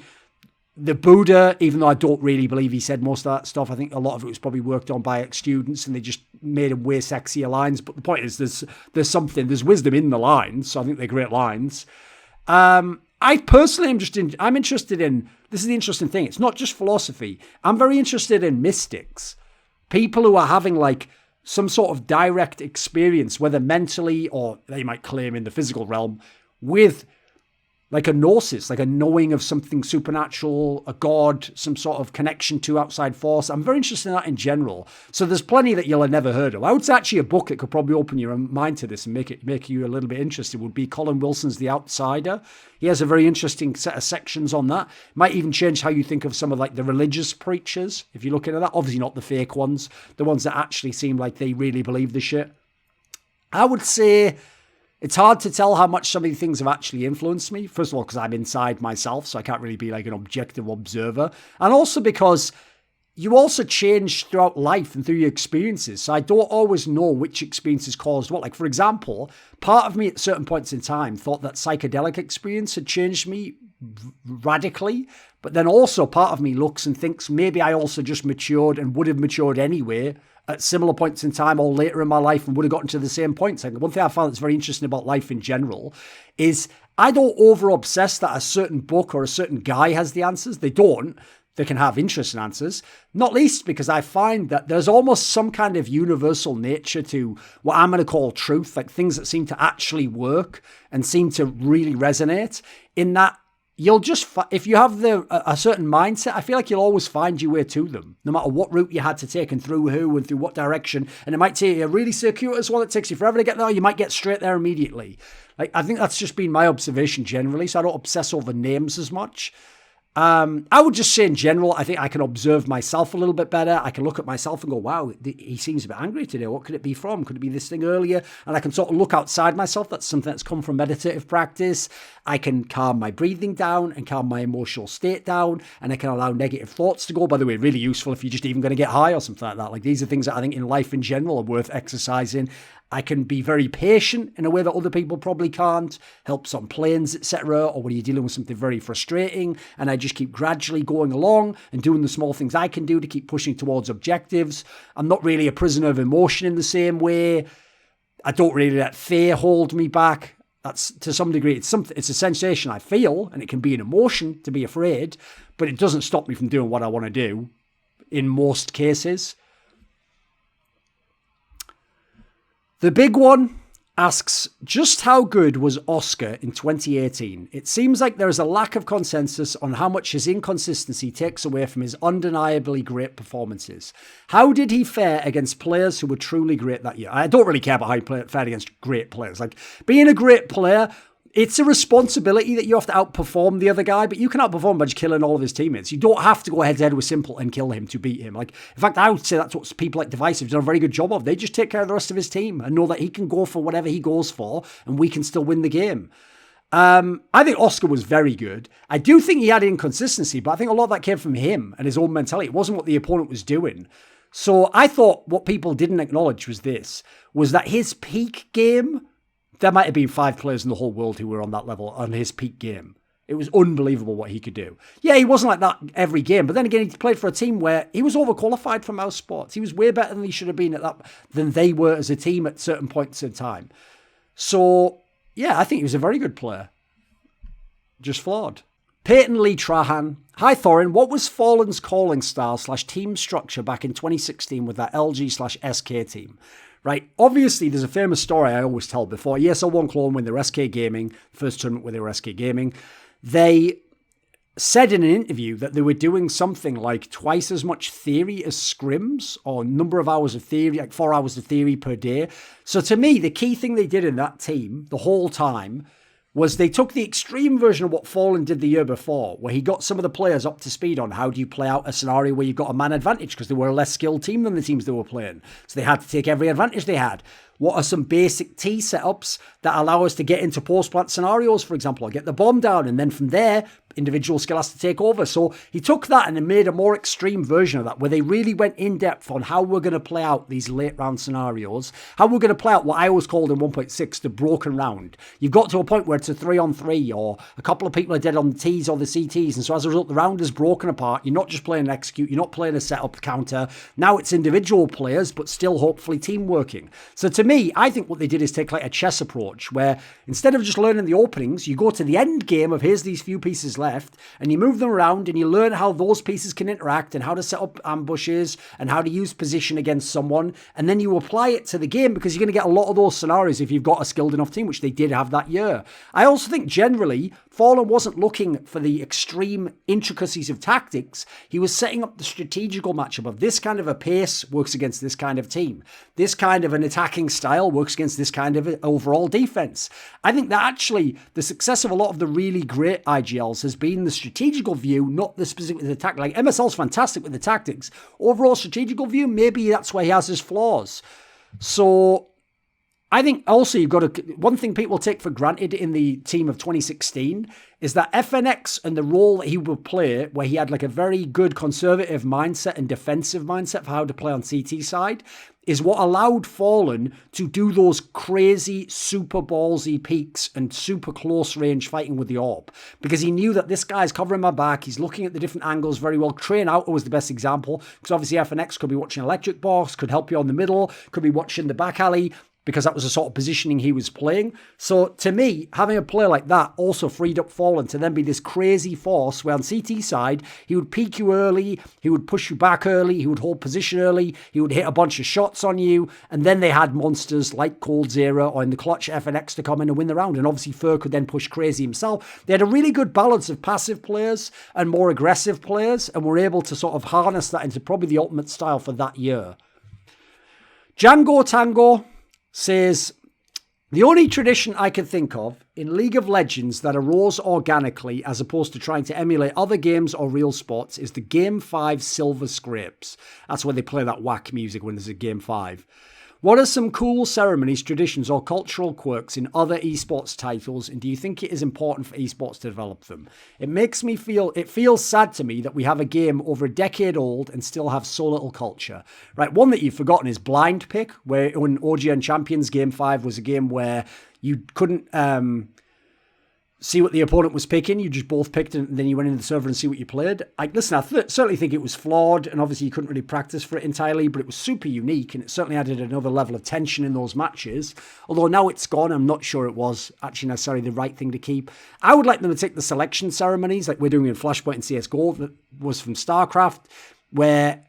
The Buddha, even though I don't really believe he said most of that stuff, I think a lot of it was probably worked on by ex-students and they just made him way sexier lines. But the point is there's wisdom in the lines, so I think they're great lines. I personally I'm interested in, this is the interesting thing, it's not just philosophy. I'm very interested in mystics. People who are having like some sort of direct experience, whether mentally or they might claim in the physical realm, with like a gnosis, like a knowing of something supernatural, a god, some sort of connection to outside force. I'm very interested in that in general. So there's plenty that you'll have never heard of. I would say actually a book that could probably open your mind to this and make you a little bit interested would be Colin Wilson's The Outsider. He has a very interesting set of sections on that. Might even change how you think of some of like the religious preachers, if you look into that. Obviously not the fake ones, the ones that actually seem like they really believe the shit. I would say it's hard to tell how much some of these things have actually influenced me. First of all, because I'm inside myself, so I can't really be like an objective observer. And also because you also change throughout life and through your experiences. So I don't always know which experiences caused what. Like, for example, part of me at certain points in time thought that psychedelic experience had changed me radically. But then also part of me looks and thinks maybe I also just matured and would have matured anyway at similar points in time or later in my life and would have gotten to the same points. And one thing I found that's very interesting about life in general is I don't over-obsess that a certain book or a certain guy has the answers. They don't. They can have interesting answers, not least because I find that there's almost some kind of universal nature to what I'm going to call truth, like things that seem to actually work and seem to really resonate, in that you'll just, if you have a certain mindset, I feel like you'll always find your way to them, no matter what route you had to take and through who and through what direction. And it might take you a really circuitous one that takes you forever to get there. You might get straight there immediately. Like, I think that's just been my observation generally, so I don't obsess over names as much. I would just say in general, I think I can observe myself a little bit better. I can look at myself and go, wow, he seems a bit angry today. What could it be from? Could it be this thing earlier? And I can sort of look outside myself. That's something that's come from meditative practice. I can calm my breathing down and calm my emotional state down. And I can allow negative thoughts to go. By the way, really useful if you're just even going to get high or something like that. Like, these are things that I think in life in general are worth exercising. I can be very patient in a way that other people probably can't. Helps on planes, etc. Or when you're dealing with something very frustrating. And I just keep gradually going along and doing the small things I can do to keep pushing towards objectives. I'm not really a prisoner of emotion in the same way. I don't really let fear hold me back. That's, to some degree, it's a sensation I feel, and it can be an emotion to be afraid, but it doesn't stop me from doing what I want to do in most cases. The big one asks, just how good was Oscar in 2018? It seems like there is a lack of consensus on how much his inconsistency takes away from his undeniably great performances. How did he fare against players who were truly great that year? I don't really care about how he fared against great players. Like, being a great player, it's a responsibility that you have to outperform the other guy, but you can outperform by just killing all of his teammates. You don't have to go head-to-head with Simple and kill him to beat him. Like, in fact, I would say that's what people like Divisive have done a very good job of. They just take care of the rest of his team and know that he can go for whatever he goes for, and we can still win the game. I think Oscar was very good. I do think he had inconsistency, but I think a lot of that came from him and his own mentality. It wasn't what the opponent was doing. So I thought what people didn't acknowledge was that his peak game, there might have been 5 players in the whole world who were on that level on his peak game. It was unbelievable what he could do. Yeah, he wasn't like that every game, but then again, he played for a team where he was overqualified for mouse sports. He was way better than he should have been than they were as a team at certain points in time. So, yeah, I think he was a very good player. Just flawed. Peyton Lee Trahan. Hi, Thorin. What was Fallen's calling style / team structure back in 2016 with that LG / SK team? Right, obviously there's a famous story I always tell before. ESL One Clone, when they were SK Gaming, first tournament where they were SK Gaming, they said in an interview that they were doing something like twice as much theory as scrims, or number of hours of theory, like 4 hours of theory per day. So to me, the key thing they did in that team the whole time was they took the extreme version of what Fallen did the year before, where he got some of the players up to speed on how do you play out a scenario where you've got a man advantage, because they were a less skilled team than the teams they were playing. So they had to take every advantage they had. What are some basic T setups that allow us to get into post-plant scenarios, for example, or get the bomb down, and then from there, individual skill has to take over. So he took that and made a more extreme version of that, where they really went in depth on how we're going to play out these late round scenarios, how we're going to play out what I always called in 1.6 the broken round. You've got to a point where it's a 3-on-3, or a couple of people are dead on the Ts or the CTs, and so as a result, the round is broken apart. You're not just playing an execute, you're not playing a setup counter. Now it's individual players, but still hopefully team working. So to me, I think what they did is take like a chess approach, where instead of just learning the openings, you go to the end game of here's these few pieces left, and you move them around and you learn how those pieces can interact and how to set up ambushes and how to use position against someone, and then you apply it to the game, because you're going to get a lot of those scenarios if you've got a skilled enough team, which they did have that year. I also think generally Fallen wasn't looking for the extreme intricacies of tactics. He was setting up the strategical matchup of this kind of a pace works against this kind of team. This kind of an attacking style works against this kind of overall defense. I think that actually the success of a lot of the really great IGLs has been the strategical view, not the specific attack. Like MSL's fantastic with the tactics. Overall strategical view, maybe that's where he has his flaws. So I think also you've got to, one thing people take for granted in the team of 2016 is that FNX and the role that he would play, where he had like a very good conservative mindset and defensive mindset for how to play on CT side, is what allowed Fallen to do those crazy, super ballsy peaks and super close range fighting with the AWP. Because he knew that this guy's covering my back, he's looking at the different angles very well. Train Out was the best example, because obviously FNX could be watching Electric Box, could help you on the middle, could be watching the back alley, because that was the sort of positioning he was playing. So to me, having a player like that also freed up Fallen to then be this crazy force where on CT side, he would peek you early, he would push you back early, he would hold position early, he would hit a bunch of shots on you, and then they had monsters like Cold Zero or in the clutch FNX to come in and win the round, and obviously Fur could then push crazy himself. They had a really good balance of passive players and more aggressive players, and were able to sort of harness that into probably the ultimate style for that year. Django Tango says, the only tradition I can think of in League of Legends that arose organically as opposed to trying to emulate other games or real sports is the Game 5 Silver Scrapes. That's where they play that whack music when there's a Game 5. What are some cool ceremonies, traditions, or cultural quirks in other esports titles, and do you think it is important for esports to develop them? It feels sad to me that we have a game over a decade old and still have so little culture. Right, one that you've forgotten is Blind Pick, where when OGN Champions Game 5 was a game where you couldn't see what the opponent was picking. You just both picked and then you went into the server and see what you played. Listen, I certainly think it was flawed, and obviously you couldn't really practice for it entirely, but it was super unique, and it certainly added another level of tension in those matches. Although now it's gone, I'm not sure it was actually necessarily the right thing to keep. I would like them to take the selection ceremonies like we're doing in Flashpoint and CSGO that was from StarCraft, where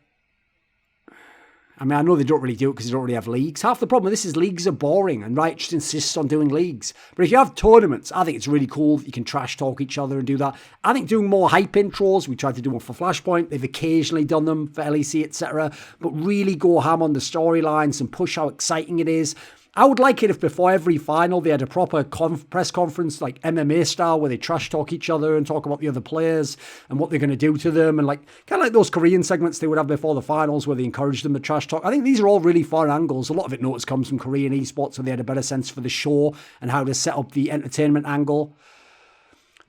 I mean, I know they don't really do it because they don't really have leagues. Half the problem with this is leagues are boring, and Riot just insists on doing leagues. But if you have tournaments, I think it's really cool that you can trash talk each other and do that. I think doing more hype intros, we tried to do one for Flashpoint. They've occasionally done them for LEC, etc. But really go ham on the storylines and push how exciting it is. I would like it if before every final they had a proper press conference like MMA style where they trash talk each other and talk about the other players and what they're going to do to them, and like kind of like those Korean segments they would have before the finals where they encourage them to trash talk. I think these are all really fun angles. A lot of it notice comes from Korean esports, so they had a better sense for the show and how to set up the entertainment angle.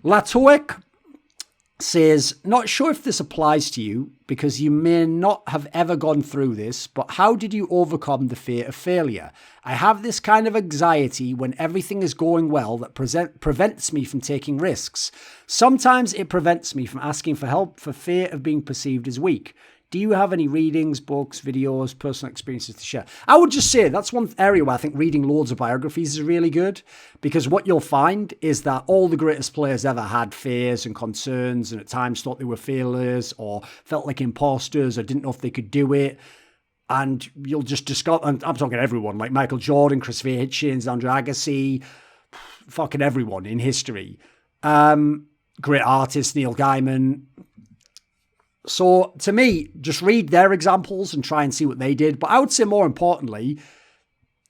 Latoic says, not sure if this applies to you because you may not have ever gone through this, but how did you overcome the fear of failure? I have this kind of anxiety when everything is going well that prevents me from taking risks. Sometimes it prevents me from asking for help for fear of being perceived as weak. Do you have any readings, books, videos, personal experiences to share? I would just say that's one area where I think reading loads of biographies is really good, because what you'll find is that all the greatest players ever had fears and concerns and at times thought they were failures or felt like imposters or didn't know if they could do it. And you'll just discover, and I'm talking everyone, like Michael Jordan, Christopher Hitchens, Andre Agassi, fucking everyone in history. Great artists, Neil Gaiman. So to me, just read their examples and try and see what they did. But I would say more importantly,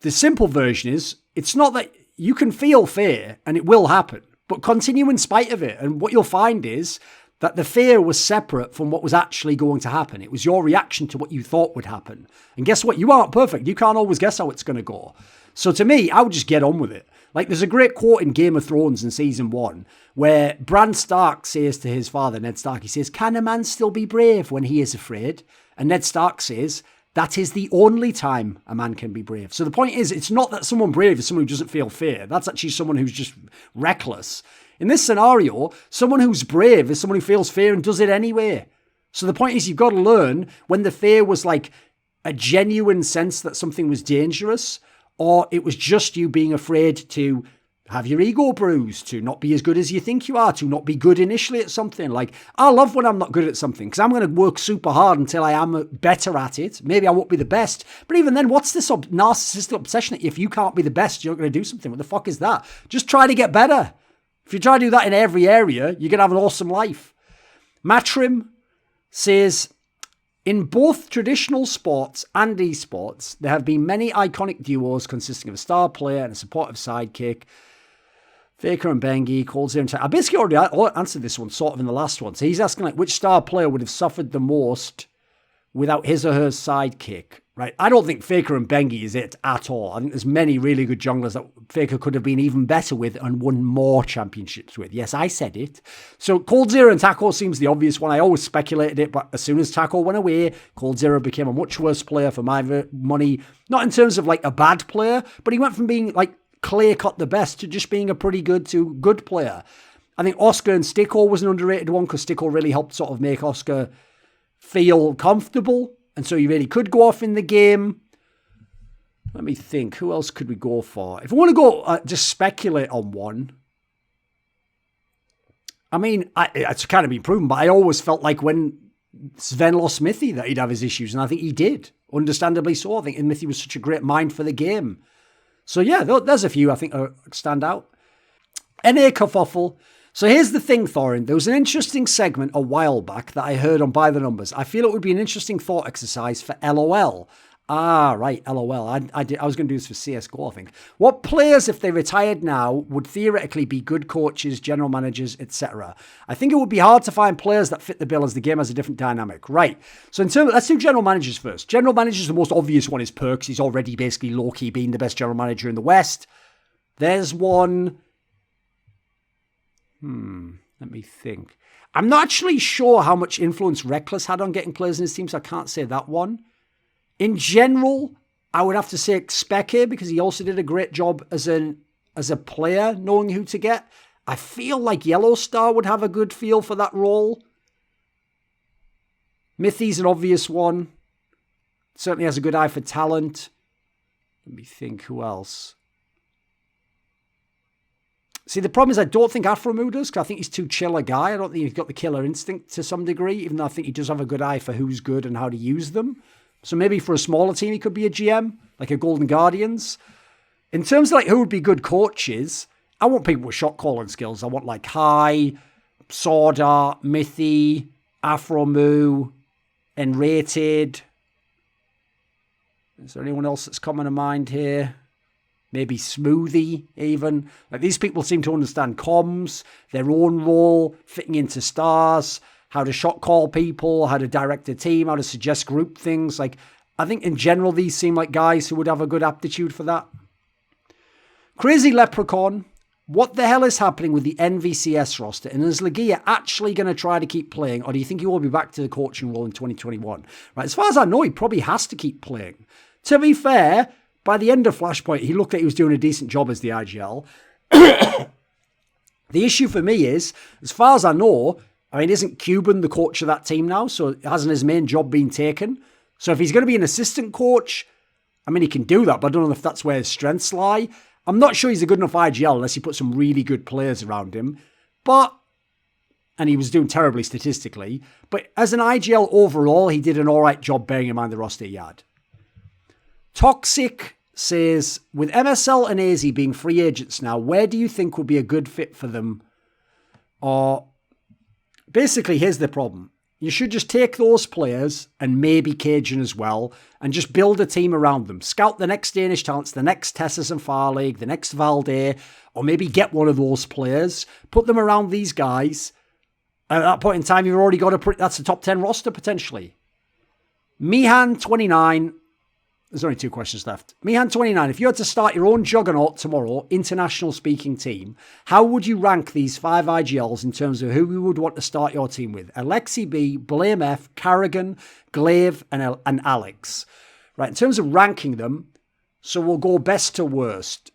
the simple version is, it's not that you can feel fear and it will happen, but continue in spite of it. And what you'll find is that the fear was separate from what was actually going to happen. It was your reaction to what you thought would happen. And guess what? You aren't perfect. You can't always guess how it's going to go. So to me, I would just get on with it. Like there's a great quote in Game of Thrones in season 1 where Bran Stark says to his father, Ned Stark, he says, can a man still be brave when he is afraid? And Ned Stark says, that is the only time a man can be brave. So the point is, it's not that someone brave is someone who doesn't feel fear. That's actually someone who's just reckless. In this scenario, someone who's brave is someone who feels fear and does it anyway. So the point is, you've got to learn when the fear was like a genuine sense that something was dangerous, or it was just you being afraid to have your ego bruised, to not be as good as you think you are, to not be good initially at something. Like, I love when I'm not good at something because I'm going to work super hard until I am better at it. Maybe I won't be the best. But even then, what's this narcissistic obsession that if you can't be the best, you're not going to do something? What the fuck is that? Just try to get better. If you try to do that in every area, you're going to have an awesome life. Matrim says, in both traditional sports and esports, there have been many iconic duos consisting of a star player and a supportive sidekick. Faker and Bengi, Cold Zero and I basically already answered this one sort of in the last one. So he's asking like which star player would have suffered the most without his or her sidekick, right? I don't think Faker and Bengi is it at all. I think there's many really good junglers that Faker could have been even better with and won more championships with. Yes, I said it. So coldzera and Taco seems the obvious one. I always speculated it, but as soon as Taco went away, coldzera became a much worse player for my money. Not in terms of like a bad player, but he went from being like clear-cut the best to just being a pretty good to good player. I think Oscar and Sticko was an underrated one because Sticko really helped sort of make Oscar feel comfortable, and so he really could go off in the game. Let me think. Who else could we go for? If we want to go just speculate on one, I mean, it's kind of been proven, but I always felt like when Sven lost Smithy that he'd have his issues, and I think he did. Understandably so. I think Smithy was such a great mind for the game. So yeah, there's a few I think stand out. NA Kerfuffle. So here's the thing, Thorin. There was an interesting segment a while back that I heard on By the Numbers. I feel it would be an interesting thought exercise for LOL. Ah, right, LOL. I was going to do this for CSGO, I think. What players, if they retired now, would theoretically be good coaches, general managers, etc.? I think it would be hard to find players that fit the bill as the game has a different dynamic. Right. So let's do general managers first. General managers, the most obvious one is Perks. He's already basically low-key being the best general manager in the West. There's one. Let me think. I'm not actually sure how much influence Reckless had on getting players in his team, so I can't say that one. In general, I would have to say Speke because he also did a great job as a player, knowing who to get. I feel like Yellow Star would have a good feel for that role. Mithy's an obvious one. Certainly has a good eye for talent. Let me think, who else? See, the problem is I don't think Afromu does, because I think he's too chill a guy. I don't think he's got the killer instinct to some degree, even though I think he does have a good eye for who's good and how to use them. So maybe for a smaller team, he could be a GM, like a Golden Guardians. In terms of like who would be good coaches, I want people with shot calling skills. I want like High, Sword Art, Mithy, Afromu, Enrated. Is there anyone else that's coming to mind here? Maybe Smoothie, even. Like these people seem to understand comms, their own role, fitting into stars, how to shot call people, how to direct a team, how to suggest group things. Like, I think in general, these seem like guys who would have a good aptitude for that. Crazy Leprechaun. What the hell is happening with the NvCS roster? And is Legia actually going to try to keep playing? Or do you think he will be back to the coaching role in 2021? Right, as far as I know, he probably has to keep playing. To be fair, by the end of Flashpoint, he looked like he was doing a decent job as the IGL. The issue for me is, as far as I know, I mean, isn't Cuban the coach of that team now? So hasn't his main job been taken? So if he's going to be an assistant coach, I mean, he can do that, but I don't know if that's where his strengths lie. I'm not sure he's a good enough IGL unless he put some really good players around him. And he was doing terribly statistically. But as an IGL overall, he did an all right job bearing in mind the roster he had. Toxic says, with MSL and AZ being free agents now, where do you think would be a good fit for them? Or basically, here's the problem. You should just take those players and maybe Cajun as well and just build a team around them. Scout the next Danish talents, the next Tessas and Farleague, the next Valde, or maybe get one of those players, put them around these guys. And at that point in time, you've already got that's a top 10 roster potentially. Mihan 29. There's only 2 questions left. Mihan 29, if you had to start your own juggernaut tomorrow, international speaking team, how would you rank these 5 IGLs in terms of who you would want to start your team with? Alexi B, Blame F, Karrigan, Glaive, and Alex. Right, in terms of ranking them, so we'll go best to worst.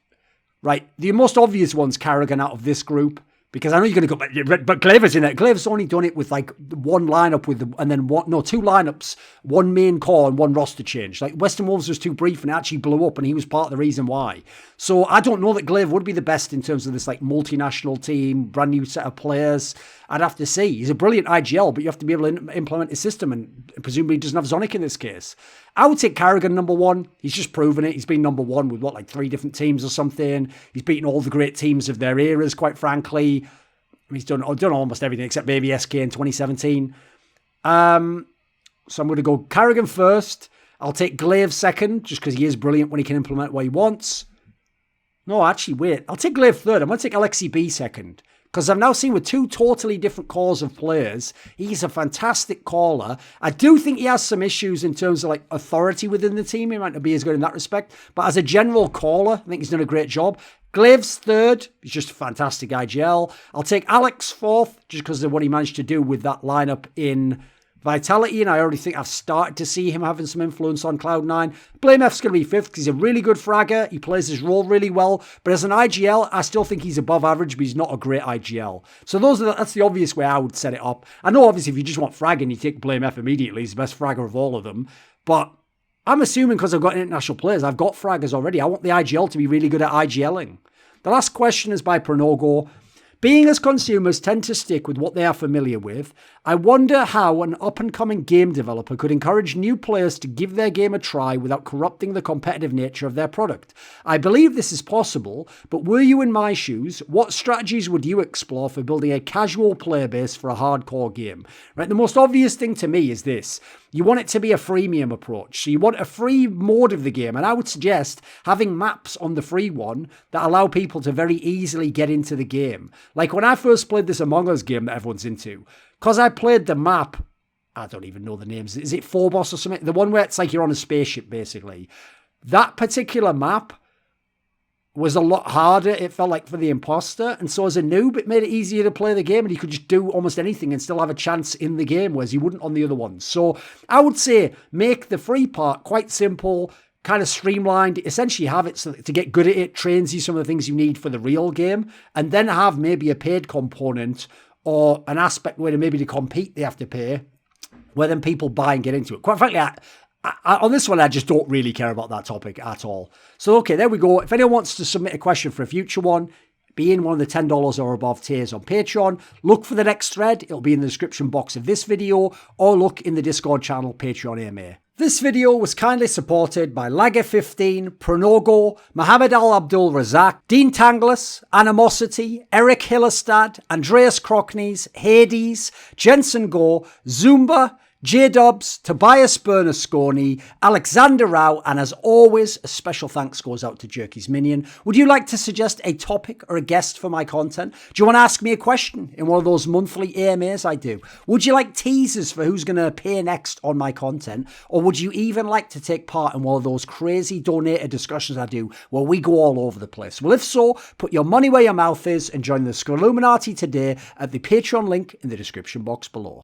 Right, the most obvious one's Karrigan out of this group. Because I know you're going to go, but Glaive's in it. Glaive's only done it with like one lineup and then 2 lineups, 1 main core and 1 roster change. Like Western Wolves was too brief and it actually blew up and he was part of the reason why. So I don't know that Glaive would be the best in terms of this like multinational team, brand new set of players. I'd have to say he's a brilliant IGL, but you have to be able to implement his system and presumably he doesn't have Zonic in this case. I would take Karrigan number 1. He's just proven it. He's been number 1 with 3 different teams or something. He's beaten all the great teams of their eras, quite frankly. He's done almost everything except maybe SK in 2017. So I'm going to go Karrigan first. I'll take Glaive second, just because he is brilliant when he can implement what he wants. No, actually, wait. I'll take Glaive third. I'm going to take Alexi B second. Because I've now seen with two totally different calls of players, he's a fantastic caller. I do think he has some issues in terms of like authority within the team. He might not be as good in that respect. But as a general caller, I think he's done a great job. Glave's third. He's just a fantastic IGL. I'll take Alex fourth, just because of what he managed to do with that lineup in Vitality, and I already think I've started to see him having some influence on Cloud9. BlameF's going to be fifth because he's a really good fragger. He plays his role really well. But as an IGL, I still think he's above average, but he's not a great IGL. So that's the obvious way I would set it up. I know, obviously, if you just want fragging, you take BlameF immediately. He's the best fragger of all of them. But I'm assuming because I've got international players, I've got fraggers already. I want the IGL to be really good at IGLing. The last question is by Pronogo. Being as consumers tend to stick with what they are familiar with, I wonder how an up-and-coming game developer could encourage new players to give their game a try without corrupting the competitive nature of their product. I believe this is possible, but were you in my shoes, what strategies would you explore for building a casual player base for a hardcore game? Right, the most obvious thing to me is this. You want it to be a freemium approach. So you want a free mode of the game. And I would suggest having maps on the free one that allow people to very easily get into the game. Like when I first played this Among Us game that everyone's into, because I played the map, I don't even know the names. Is it Phobos or something? The one where it's like you're on a spaceship, basically. That particular map was a lot harder, it felt like, for the imposter. And so as a noob, it made it easier to play the game, and you could just do almost anything and still have a chance in the game, whereas you wouldn't on the other ones. So I would say make the free part quite simple, kind of streamlined, essentially have it so that to get good at it, trains you some of the things you need for the real game, and then have maybe a paid component or an aspect where maybe to compete they have to pay, where then people buy and get into it. Quite frankly, on this one, I just don't really care about that topic at all. So, okay, there we go. If anyone wants to submit a question for a future one, be in one of the $10 or above tiers on Patreon. Look for the next thread. It'll be in the description box of this video, or look in the Discord channel, Patreon AMA. This video was kindly supported by Lager15, Pronogo, Mohammed Alabdul Razzaq, Dean Tanglis, Animosity, ErikHillestad, Andreas Kroknes, Hades, Jensen Goh, Zoomba, JDubs, Tobias Bernasconi, Alexander Rao, and as always, a special thanks goes out to Jerky's Minion. Would you like to suggest a topic or a guest for my content? Do you want to ask me a question in one of those monthly AMAs I do? Would you like teasers for who's going to appear next on my content? Or would you even like to take part in one of those crazy donator discussions I do where we go all over the place? Well, if so, put your money where your mouth is and join the Scrolluminati today at the Patreon link in the description box below.